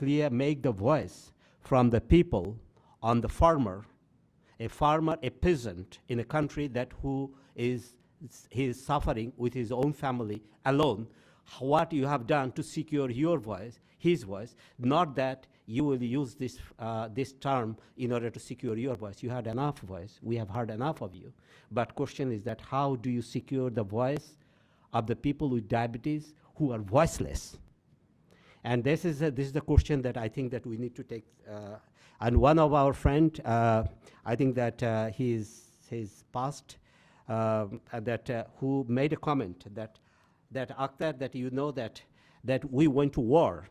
make the voice from the people on the farmer, a peasant in a country he is suffering with his own family alone, what you have done to secure your voice, his voice, not that you will use this term in order to secure your voice. You had enough voice. We have heard enough of you. But question is that how do you secure the voice of the people with diabetes who are voiceless? And this is the question that I think that we need to take. And one of our friend, I think that he's passed, who made a comment that Akhtar, that you know that we went to war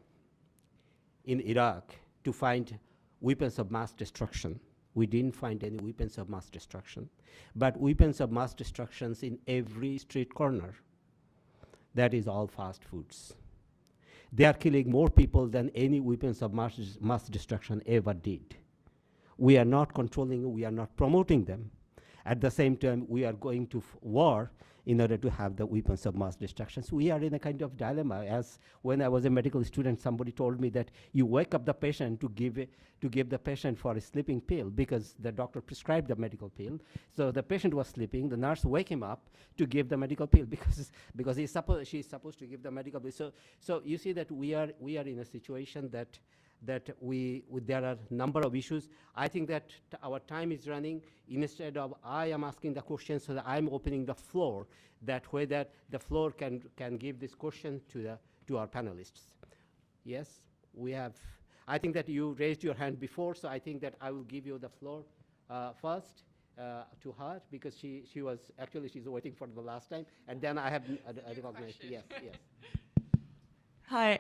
in Iraq to find weapons of mass destruction. We didn't find any weapons of mass destruction, but weapons of mass destructions in every street corner. That is all fast foods. They are killing more people than any weapons of mass destruction ever did. We are not controlling, we are not promoting them. At the same time, we are going to war in order to have the weapons of mass destruction. So we are in a kind of dilemma. As when I was a medical student, somebody told me that you wake up the patient to give the patient for a sleeping pill because the doctor prescribed the medical pill. So the patient was sleeping, the nurse wake him up to give the medical pill because she's supposed to give the medical pill. So you see that we are in a situation that there are a number of issues. I think that our time is running. Instead of I am asking the question, so that I'm opening the floor, that whether the floor can give this question to our panelists. Yes, we have. I think that you raised your hand before, so I think that I will give you the floor first to her because she's waiting for the last time, and then I have recognized. Yes. Hi.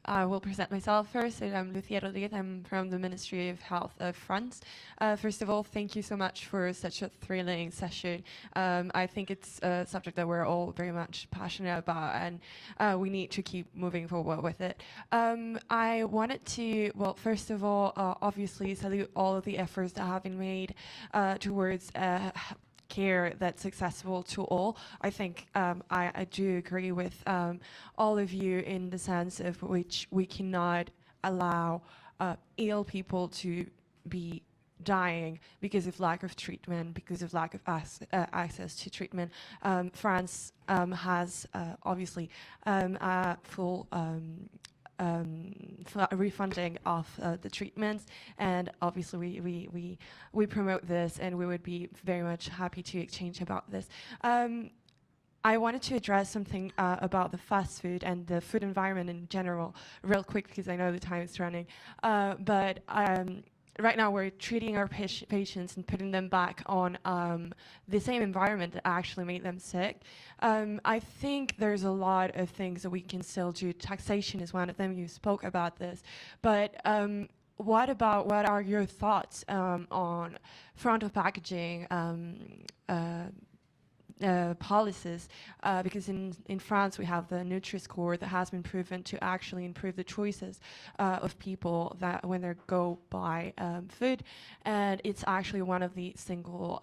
I will present myself first. I'm Lucia Rodriguez. I'm from the Ministry of Health of France. First of all, thank you so much for such a thrilling session. I think it's a subject that we're all very much passionate about, and we need to keep moving forward with it. I wanted to, first of all, obviously salute all of the efforts that have been made towards care that's accessible to all. I think I do agree with all of you in the sense of which we cannot allow ill people to be dying because of lack of treatment, because of lack of access to treatment. France has obviously full refunding of the treatments, and obviously we promote this, and we would be very much happy to exchange about this. I wanted to address something about the fast food and the food environment in general real quick because I know the time is running, but right now we're treating our patients and putting them back on the same environment that actually made them sick. I think there's a lot of things that we can still do. Taxation is one of them. You spoke about this. But what are your thoughts on front of packaging policies, because in France we have the Nutri-Score that has been proven to actually improve the choices of people that when they go buy food, and it's actually one of the single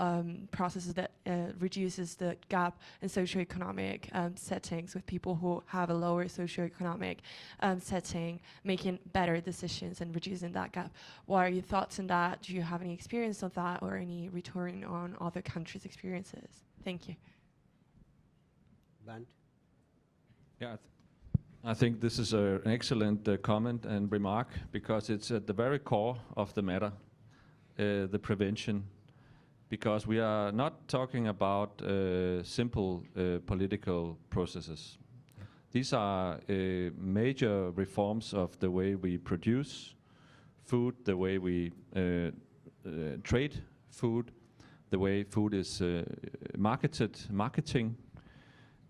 processes that reduces the gap in socioeconomic settings with people who have a lower socioeconomic setting, making better decisions and reducing that gap. What are your thoughts on that? Do you have any experience of that or any return on other countries' experiences? Thank you. Band? Yeah, I think this is an excellent comment and remark because it's at the very core of the matter, the prevention, because we are not talking about simple political processes. These are major reforms of the way we produce food, the way we trade food, the way food is marketing,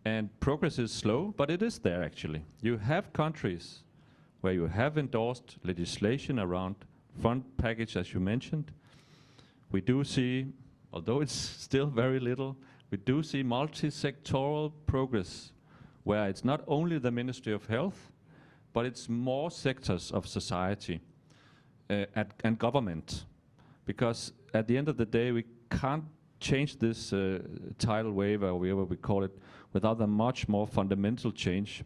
and progress is slow, but it is there actually. You have countries where you have endorsed legislation around front package, as you mentioned. We do see, although it's still very little, we do see multi-sectoral progress where it's not only the Ministry of Health, but it's more sectors of society and government. Because at the end of the day, we can't change this tidal wave, or whatever we call it, without a much more fundamental change.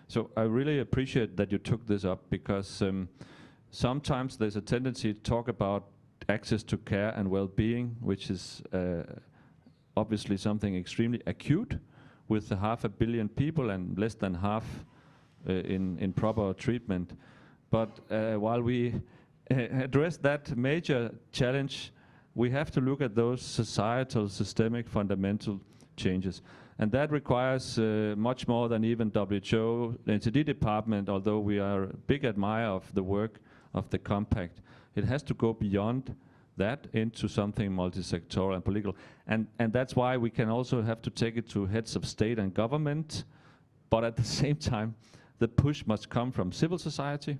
So I really appreciate that you took this up, because sometimes there's a tendency to talk about access to care and well-being, which is obviously something extremely acute, with 500 million people and less than half in proper treatment. But while we address that major challenge, we have to look at those societal, systemic, fundamental changes. And that requires much more than even WHO, the NCD department, although we are a big admirer of the work of the compact. It has to go beyond that into something multi-sectoral and political. And that's why we can also have to take it to heads of state and government, but at the same time, the push must come from civil society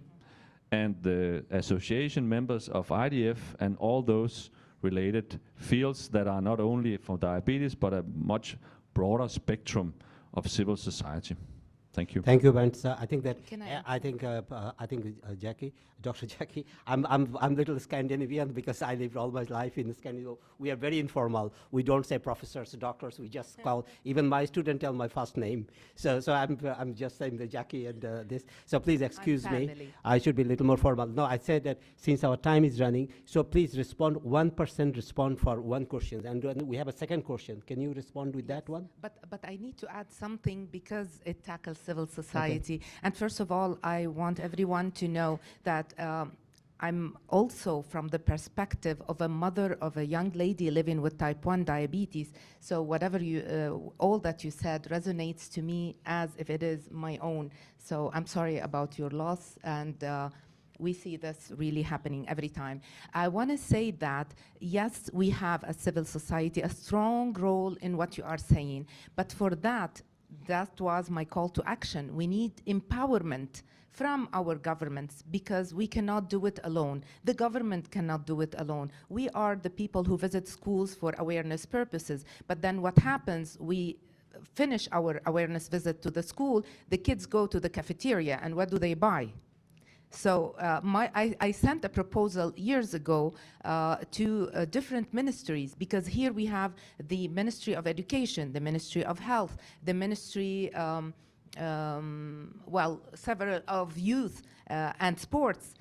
and the association members of IDF and all those related fields that are not only for diabetes, but a much broader spectrum of civil society. Thank you. Thank you, Brent. I think that Can I I think Jackie, Dr. Jackie. I'm little Scandinavian because I lived all my life in Scandinavia. We are very informal. We don't say professors, doctors. We just call. Even my student tell my first name. So I'm just saying the Jackie and this. So please excuse me. family. I should be a little more formal. No, I said that since our time is running, so please respond 1% respond for one question, and then we have a second question. Can you respond with that one? But I need to add something because it tackles civil society. And first of all, I want everyone to know that I'm also from the perspective of a mother of a young lady living with type 1 diabetes. So whatever you, all that you said resonates to me as if it is my own. So I'm sorry about your loss, and we see this really happening every time. I want to say that, yes, we have a civil society, a strong role in what you are saying, but for that was my call to action. We need empowerment from our governments because we cannot do it alone. The government cannot do it alone. We are the people who visit schools for awareness purposes, but then what happens, we finish our awareness visit to the school, the kids go to the cafeteria, and what do they buy? So I sent a proposal years ago to different ministries, because here we have the Ministry of Education, the Ministry of Health, the Ministry, well, several of Youth and Sports.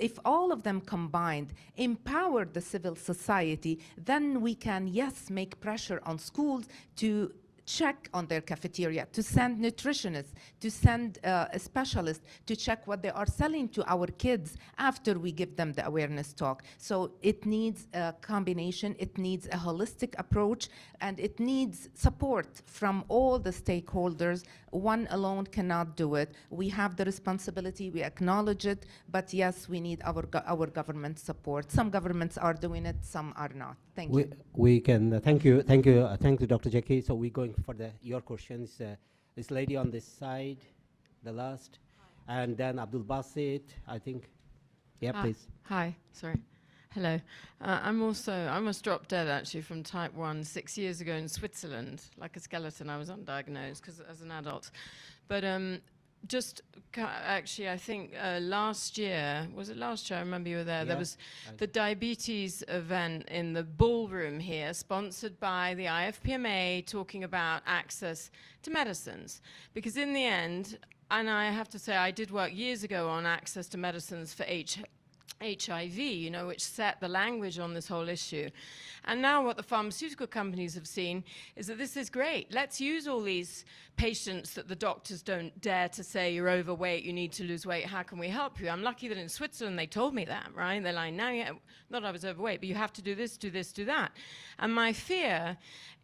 If all of them combined empower the civil society, then we can, yes, make pressure on schools to check on their cafeteria, to send nutritionists, to send specialists to check what they are selling to our kids after we give them the awareness talk. So it needs a combination, it needs a holistic approach, and it needs support from all the stakeholders. One alone cannot do it. We have the responsibility, we acknowledge it, but yes, we need our government support. Some governments are doing it, some are not. Thank you. We can, thank you, Dr. Jackie. So we're going for your questions. This lady on this side, the last, and then Abdul Basit, I think. Yeah, please. Hi, sorry. Hello. I almost dropped dead actually from type 1 6 years ago in Switzerland. Like a skeleton, I was undiagnosed because as an adult. But actually, I think last year, was it last year? I remember you were there. Yeah. There was the diabetes event in the ballroom here, sponsored by the IFPMA, talking about access to medicines. Because in the end, and I have to say, I did work years ago on access to medicines for HIV, you know, which set the language on this whole issue. And now what the pharmaceutical companies have seen is that this is great. Let's use all these patients that the doctors don't dare to say, you're overweight, you need to lose weight, how can we help you? I'm lucky that in Switzerland they told me that, right? They're like, no, yeah, not I was overweight, but you have to do this, do this, do that. And my fear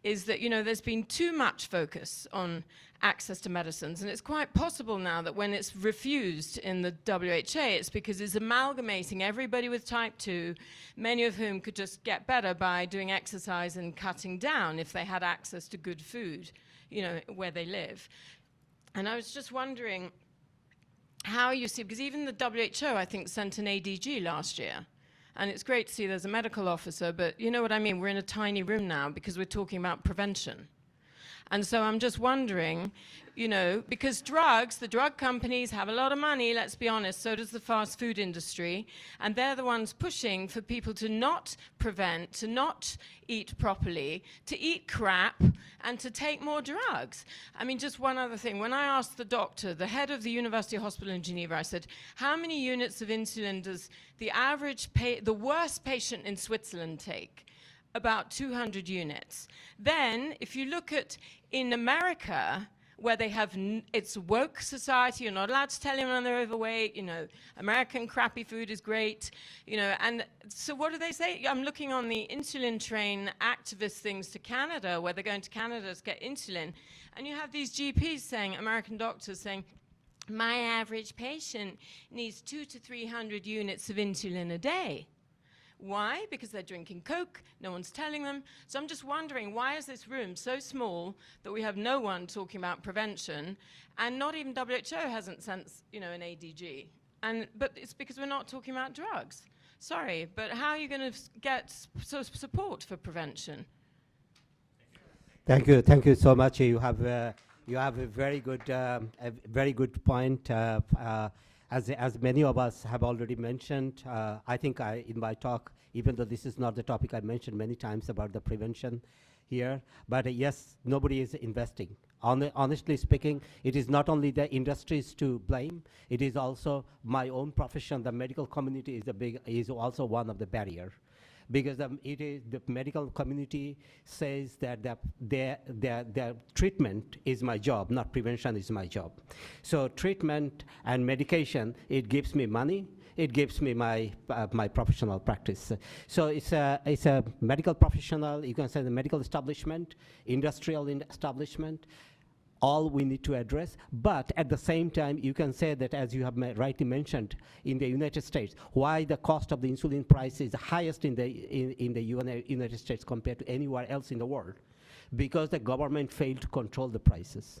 is that, you know, there's been too much focus on access to medicines, and it's quite possible now that when it's refused in the WHO, it's because it's amalgamating everybody with type 2, many of whom could just get better by doing exercise and cutting down if they had access to good food, you know, where they live. And I was just wondering how you see, because even the WHO, I think, sent an ADG last year. And it's great to see there's a medical officer, but you know what I mean? We're in a tiny room now because we're talking about prevention. And so I'm just wondering, you know, because drugs, the drug companies have a lot of money, let's be honest, so does the fast food industry, and they're the ones pushing for people to not prevent, to not eat properly, to eat crap, and to take more drugs. I mean, just one other thing. When I asked the doctor, the head of the University Hospital in Geneva, I said, how many units of insulin does the average, the worst patient in Switzerland take? About 200 units. Then, if you look at in America, where they have, it's woke society, you're not allowed to tell anyone they're overweight, you know, American crappy food is great, you know, and so what do they say? I'm looking on the insulin train activist things to Canada, where they're going to Canada to get insulin, and you have these GPs saying, American doctors saying, my average patient needs 200 to 300 units of insulin a day. Why? Because they're drinking Coke, no one's telling them. So I'm just wondering, why is this room so small that we have no one talking about prevention, and not even WHO hasn't sent, you know, an ADG? But it's because we're not talking about drugs. Sorry, but how are you going to get support for prevention? Thank you so much. You have You have a very good point. As many of us have already mentioned, I think in my talk, even though this is not the topic I mentioned many times about the prevention here, but yes, nobody is investing. Honestly speaking, it is not only the industries to blame, it is also my own profession. The medical community is also one of the barriers. Because the medical community says that their treatment is my job, not prevention is my job. So treatment and medication, it gives me money, it gives me my professional practice. So it's a medical professional, you can say the medical establishment, industrial establishment, all we need to address. But at the same time, you can say that, as you have rightly mentioned, in the United States, why the cost of the insulin price is the highest in the United States compared to anywhere else in the world, because the government failed to control the prices,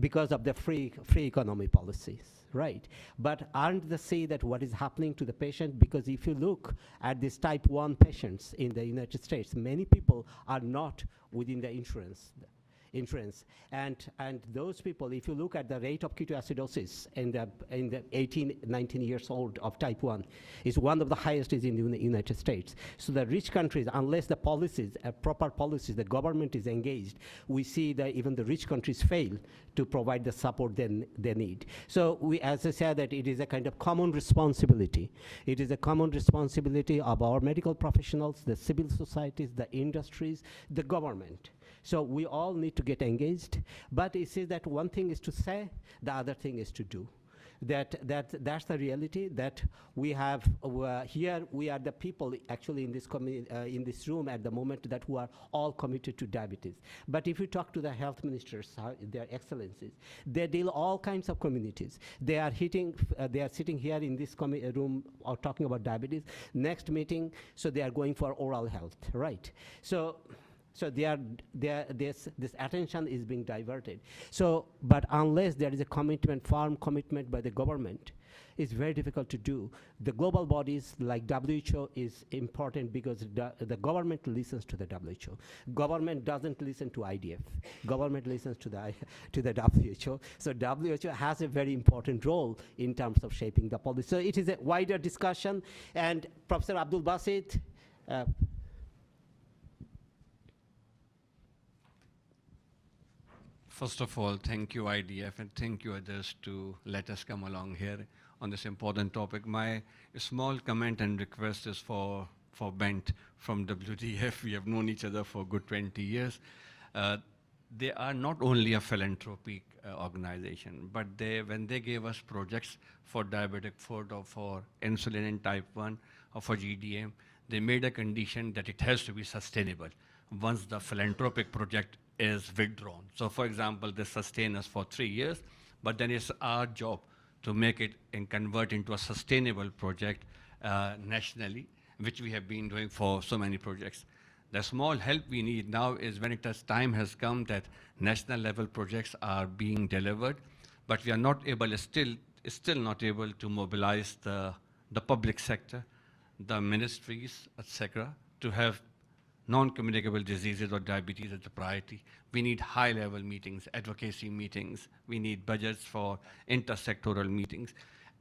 because of the free economy policies, right? But aren't they see that what is happening to the patient? Because if you look at these type 1 patients in the United States, many people are not within the insurance. And those people, if you look at the rate of ketoacidosis in the 18, 19 years old of type 1, is one of the highest is in the United States. So the rich countries, unless the policies, proper policies, the government is engaged, we see that even the rich countries fail to provide the support they need. So we, as I said, that it is a kind of common responsibility. It is a common responsibility of our medical professionals, the civil societies, the industries, the government. So we all need to get engaged, but it says that one thing is to say, the other thing is to do. That's the reality that we have here. We are the people actually in this room at the moment that who are all committed to diabetes. But if you talk to the health ministers, their excellencies, they deal all kinds of communities. They are sitting here in this room or talking about diabetes. Next meeting, so they are going for oral health, right? So this attention is being diverted. So, but unless there is a commitment, firm commitment by the government, it's very difficult to do. The global bodies like WHO is important because the government listens to the WHO. Government doesn't listen to IDF. Government listens to the WHO. So WHO has a very important role in terms of shaping the policy. So it is a wider discussion. And Professor Abdul Basit, first of all, thank you, IDF, and thank you others to let us come along here on this important topic. My small comment and request is for Bent from WDF. We have known each other for a good 20 years. They are not only a philanthropic organization, but when they gave us projects for diabetic foot or for insulin in type 1 or for GDM, they made a condition that it has to be sustainable once the philanthropic project is withdrawn. So for example, they sustain us for 3 years, but then it's our job to make it and convert into a sustainable project nationally, which we have been doing for so many projects. The small help we need now is when time has come that national level projects are being delivered, but we are not able, still not able to mobilize the public sector, the ministries, etc., to have non-communicable diseases or diabetes as a priority. We need high-level meetings, advocacy meetings. We need budgets for intersectoral meetings.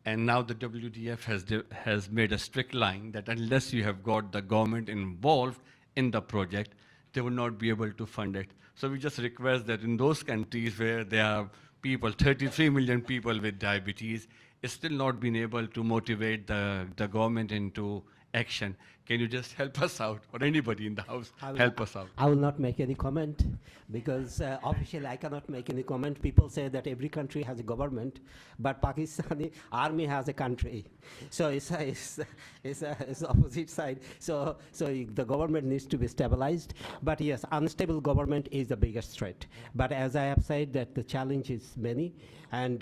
And now the WDF has made a strict line that unless you have got the government involved in the project, they will not be able to fund it. So we just request that in those countries where there are people, 33 million people with diabetes, it's still not been able to motivate the government into action. Can you just help us out, or anybody in the house help us out? I will not make any comment because officially I cannot make any comment. People say that every country has a government, but Pakistani army has a country. So it's opposite side. So the government needs to be stabilized. But yes, unstable government is the biggest threat. But as I have said, that the challenge is many, and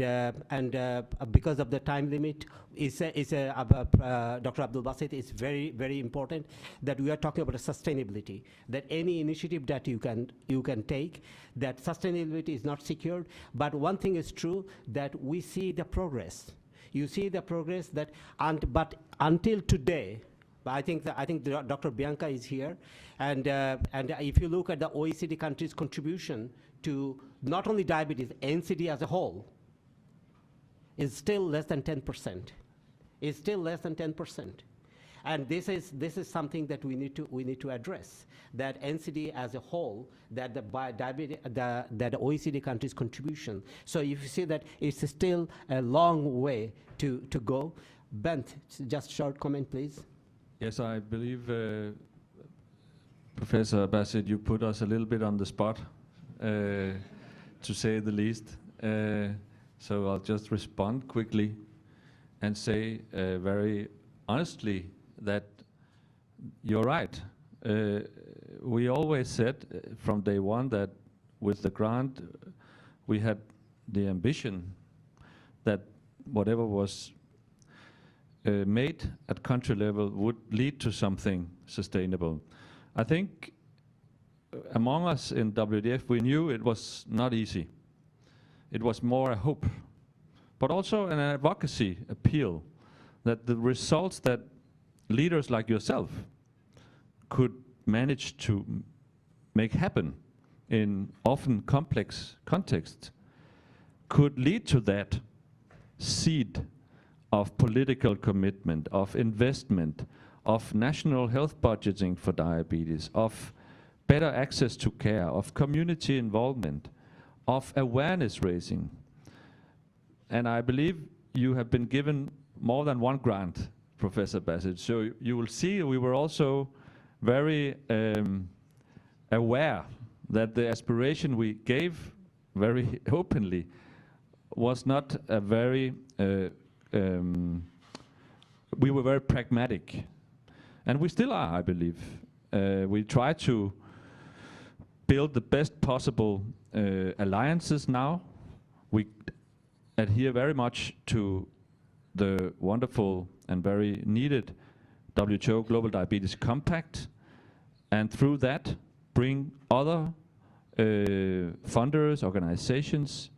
because of the time limit, Dr. Abdul Basit, is very, very important that we are talking about sustainability, that any initiative that you can take, that sustainability is not secured. But one thing is true, that we see the progress. You see the progress that, but until today, I think Dr. Bianca is here, and if you look at the OECD countries' contribution to not only diabetes, NCD as a whole, is still less than 10%. Is still less than 10%. And this is something that we need to address. That NCD as a whole, that the OECD countries' contribution. So if you see that it's still a long way to go. Bent, just short comment, please. Yes, I believe, Professor Bassett, you put us a little bit on the spot, to say the least. So I'll just respond quickly and say very honestly that you're right. We always said from day one that with the grant we had the ambition that whatever was made at country level would lead to something sustainable. I think among us in WDF we knew it was not easy. It was more a hope, but also an advocacy appeal that the results that leaders like yourself could manage to make happen in often complex contexts could lead to that seed of political commitment, of investment, of national health budgeting for diabetes, of better access to care, of community involvement, of awareness raising. And I believe you have been given more than one grant, Professor Bassett. So you will see we were also very aware that the aspiration we gave very openly was not a very, we were very pragmatic. And we still are, I believe. We try to build the best possible alliances now. We adhere very much to the wonderful and very needed WHO Global Diabetes Compact, and through that bring other funders, organizations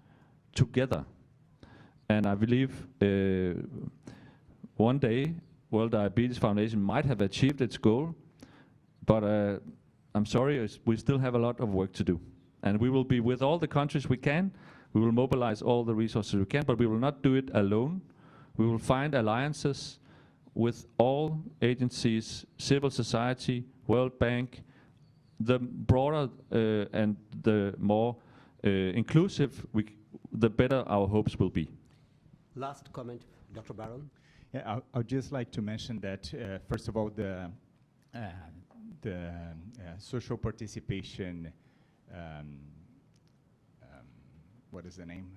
together. And I believe one day World Diabetes Foundation might have achieved its goal, but I'm sorry, we still have a lot of work to do. And we will be with all the countries we can. We will mobilize all the resources we can, but we will not do it alone. We will find alliances with all agencies, civil society, World Bank, the broader and the more inclusive, the better our hopes will be. Last comment, Dr. Baron. Yeah, I would just like to mention that, first of all, the social participation, what is the name?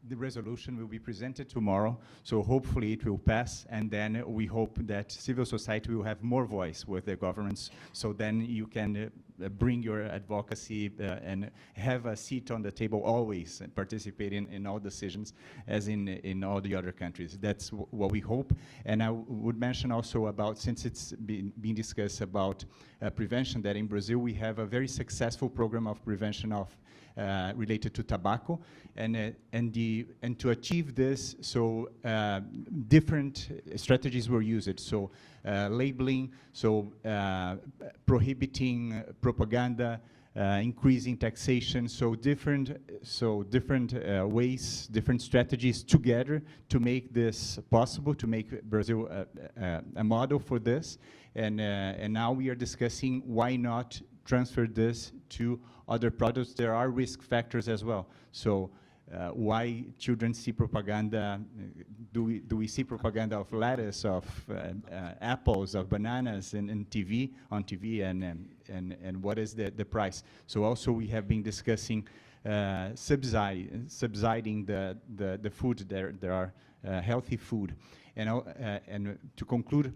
The resolution will be presented tomorrow, so hopefully it will pass, and then we hope that civil society will have more voice with the governments, so then you can bring your advocacy and have a seat on the table always, and participate in all decisions as in all the other countries. That's what we hope. And I would mention also about, since it's being discussed about prevention, that in Brazil we have a very successful program of prevention of related to tobacco, and to achieve this, so different strategies were used. So labeling, so prohibiting propaganda, increasing taxation, so different ways, different strategies together to make this possible, to make Brazil a model for this. And now we are discussing why not transfer this to other products. There are risk factors as well. So why children see propaganda? Do we see propaganda of lettuce, of apples, of bananas on TV, and what is the price? So also we have been discussing subsidizing the food. There are healthy food, and to conclude,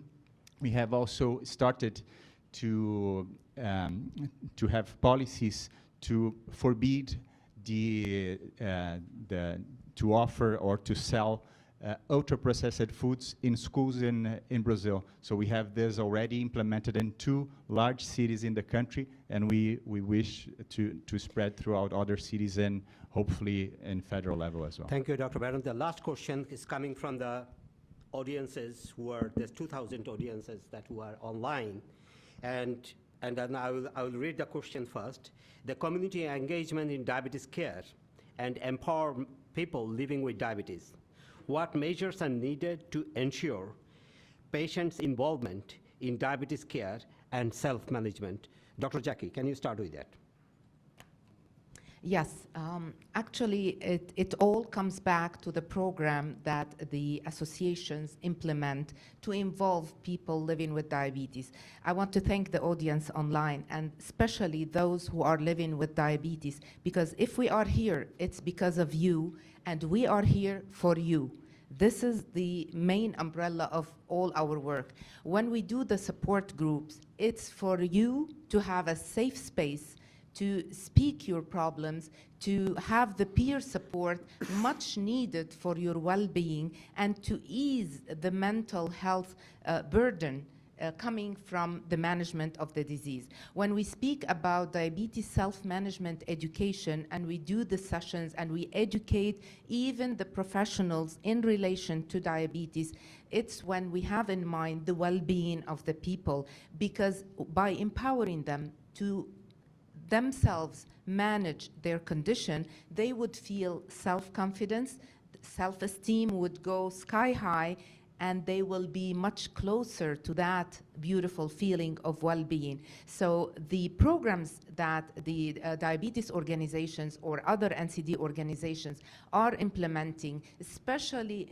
we have also started to have policies to forbid to offer or to sell ultra-processed foods in schools in Brazil. So we have this already implemented in 2 large cities in the country, and we wish to spread throughout other cities and hopefully in federal level as well. Thank you, Dr. Baron. The last question is coming from the audiences there's 2,000 audiences who are online. And and then I will read the question first. The community engagement in diabetes care and empower people living with diabetes. What measures are needed to ensure patients' involvement in diabetes care and self-management? Dr. Jackie, can you start with that? Yes, actually it all comes back to the program that the associations implement to involve people living with diabetes. I want to thank the audience online, and especially those who are living with diabetes, because if we are here, it's because of you, and we are here for you. This is the main umbrella of all our work. When we do the support groups, it's for you to have a safe space to speak your problems, to have the peer support much needed for your well-being, and to ease the mental health burden coming from the management of the disease. When we speak about diabetes self-management education, and we do the sessions and we educate even the professionals in relation to diabetes, it's when we have in mind the well-being of the people, because by empowering them to themselves manage their condition, they would feel self-confidence, self-esteem would go sky high, and they will be much closer to that beautiful feeling of well-being. So the programs that the diabetes organizations or other NCD organizations are implementing, especially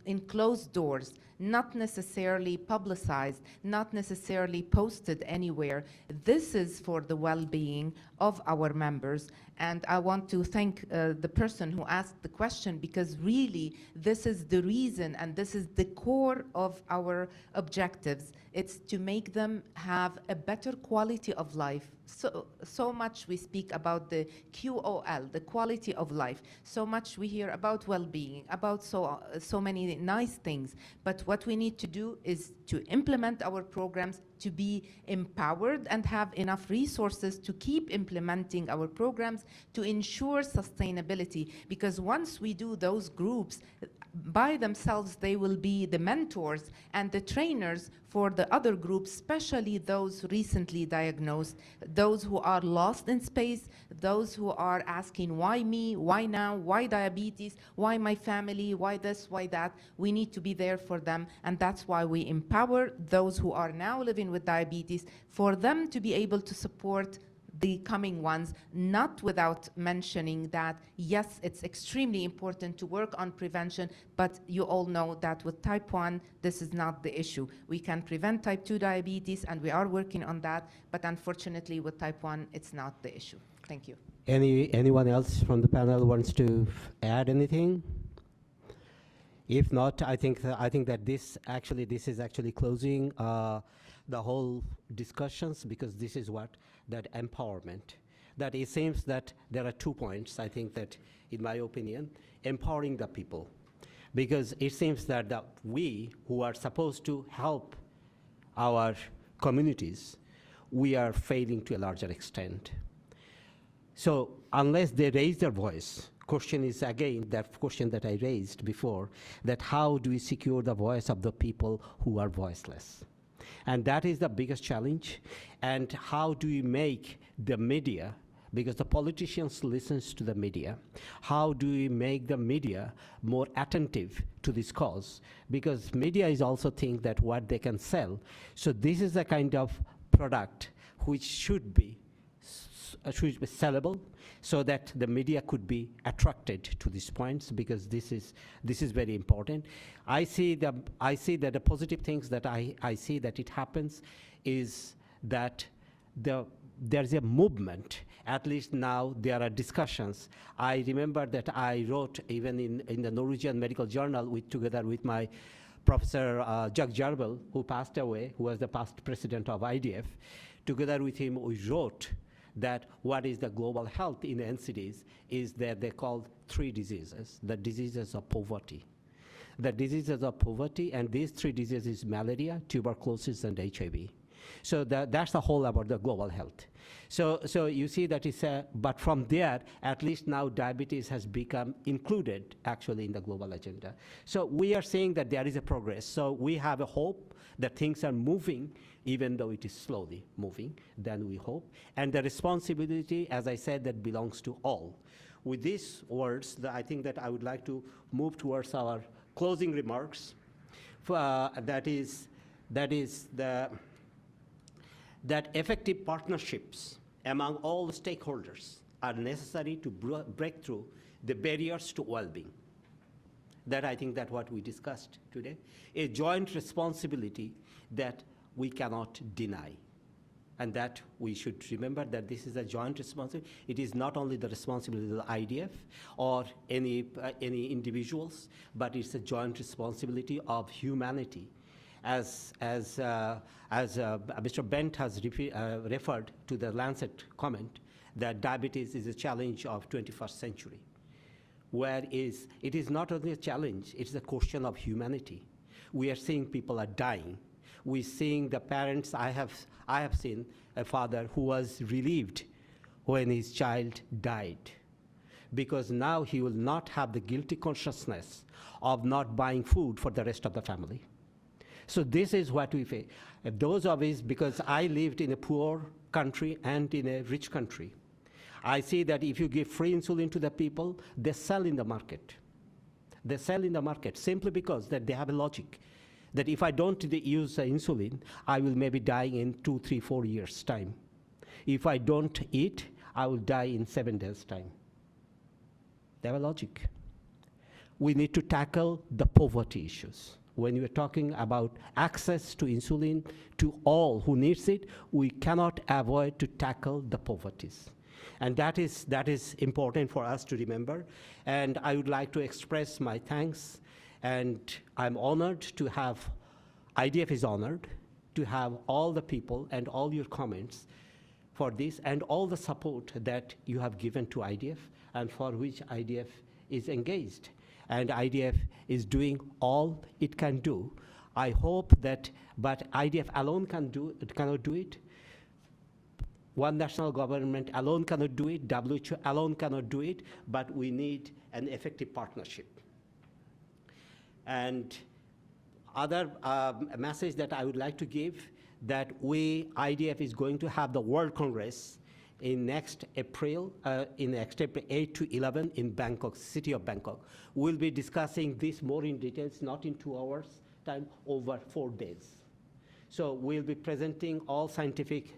in closed doors, not necessarily publicized, not necessarily posted anywhere, this is for the well-being of our members. And I want to thank the person who asked the question, because really this is the reason and this is the core of our objectives. It's to make them have a better quality of life. So much we speak about the QOL, the quality of life. So much we hear about well-being, about so many nice things. But what we need to do is to implement our programs, to be empowered and have enough resources to keep implementing our programs to ensure sustainability. Because once we do those groups, by themselves, they will be the mentors and the trainers for the other groups, especially those recently diagnosed, those who are lost in space, those who are asking, why me, why now, why diabetes, why my family, why this, why that. We need to be there for them, and that's why we empower those who are now living with diabetes, for them to be able to support the coming ones, not without mentioning that, yes, it's extremely important to work on prevention, but you all know that with type 1, this is not the issue. We can prevent type 2 diabetes, and we are working on that, but unfortunately with type 1, it's not the issue. Thank you. Anyone else from the panel wants to add anything? If not, I think that this is actually closing the whole discussions, because this is what that empowerment. That it seems that there are 2 points, I think that, in my opinion, empowering the people. Because it seems that we who are supposed to help our communities, we are failing to a larger extent. So unless they raise their voice, question is again that question that I raised before, that how do we secure the voice of the people who are voiceless? And that is the biggest challenge. And how do we make the media, because the politicians listens to the media, how do we make the media more attentive to this cause? Because media is also think that what they can sell. So this is a kind of product which should be sellable, so that the media could be attracted to these points, because this is very important. I see that the positive things that I see that it happens is that there's a movement. At least now there are discussions. I remember that I wrote even in the Norwegian Medical Journal together with my Professor Jacques Jarbel, who passed away, who was the past president of IDF. Together with him, we wrote that what is the global health in NCDs is that they called 3 diseases, the diseases of poverty. The diseases of poverty, and these 3 diseases, malaria, tuberculosis, and HIV. So that's the whole about the global health. So you see that it's but from there, at least now diabetes has become included actually in the global agenda. So we are saying that there is a progress. So we have a hope that things are moving, even though it is slowly moving, then we hope. And the responsibility, as I said, that belongs to all. With these words, I think that I would like to move towards our closing remarks. That effective partnerships among all stakeholders are necessary to break through the barriers to well-being. That I think that what we discussed today, a joint responsibility that we cannot deny. And that we should remember that this is a joint responsibility. It is not only the responsibility of the IDF or any individuals, but it's a joint responsibility of humanity. As Mr. Bent has referred to the Lancet comment, that diabetes is a challenge of 21st century, it is not only a challenge, it's a question of humanity. We are seeing people are dying. We're seeing the parents. I have seen a father who was relieved when his child died, because now he will not have the guilty consciousness of not buying food for the rest of the family. So this is what we face. Those of us, because I lived in a poor country and in a rich country, I see that if you give free insulin to the people, they sell in the market. They sell in the market simply because that they have a logic. That if I don't use insulin, I will maybe die in 2, 3, 4 years' time. If I don't eat, I will die in 7 days' time. They have a logic. We need to tackle the poverty issues. When you're talking about access to insulin to all who needs it, we cannot avoid to tackle the poverties. And that is important for us to remember. And I would like to express my thanks. And I'm honored to have, IDF is honored to have all the people and all your comments for this and all the support that you have given to IDF and for which IDF is engaged. And IDF is doing all it can do. I hope that, but IDF alone cannot do it. One national government alone cannot do it. WHO alone cannot do it. But we need an effective partnership. And other message that I would like to give, that IDF is going to have the World Congress in next April 8 to 11 in Bangkok, city of Bangkok. We'll be discussing this more in details, not in 2 hours time, over 4 days. So we'll be presenting all scientific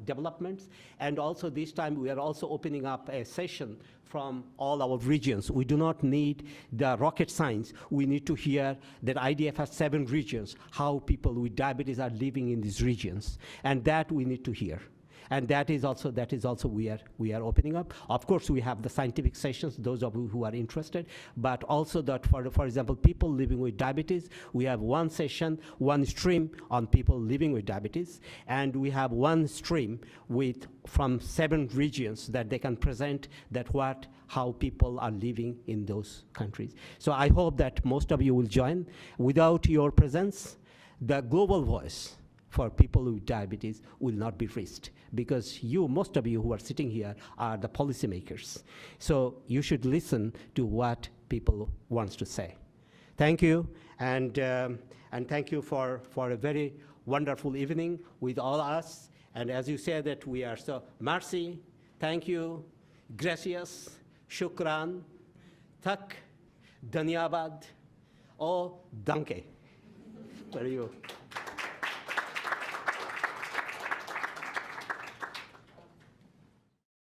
developments, and also this time we are also opening up a session from all our regions. We do not need the rocket science. We need to hear that IDF has 7 regions, how people with diabetes are living in these regions, and that we need to hear. And that is also we are opening up. Of course, we have the scientific sessions, those of you who are interested, but also that for example, people living with diabetes, we have one session, one stream on people living with diabetes, and we have one stream from 7 regions that they can present how people are living in those countries. So I hope that most of you will join. Without your presence, the global voice for people with diabetes will not be reached, because most of you who are sitting here are the policymakers. So you should listen to what people want to say. Thank you, and thank you for a very wonderful evening with all us. And as you said that we are so, merci, thank you, gracias, shukran, tak, dhanyabad, danke. For you.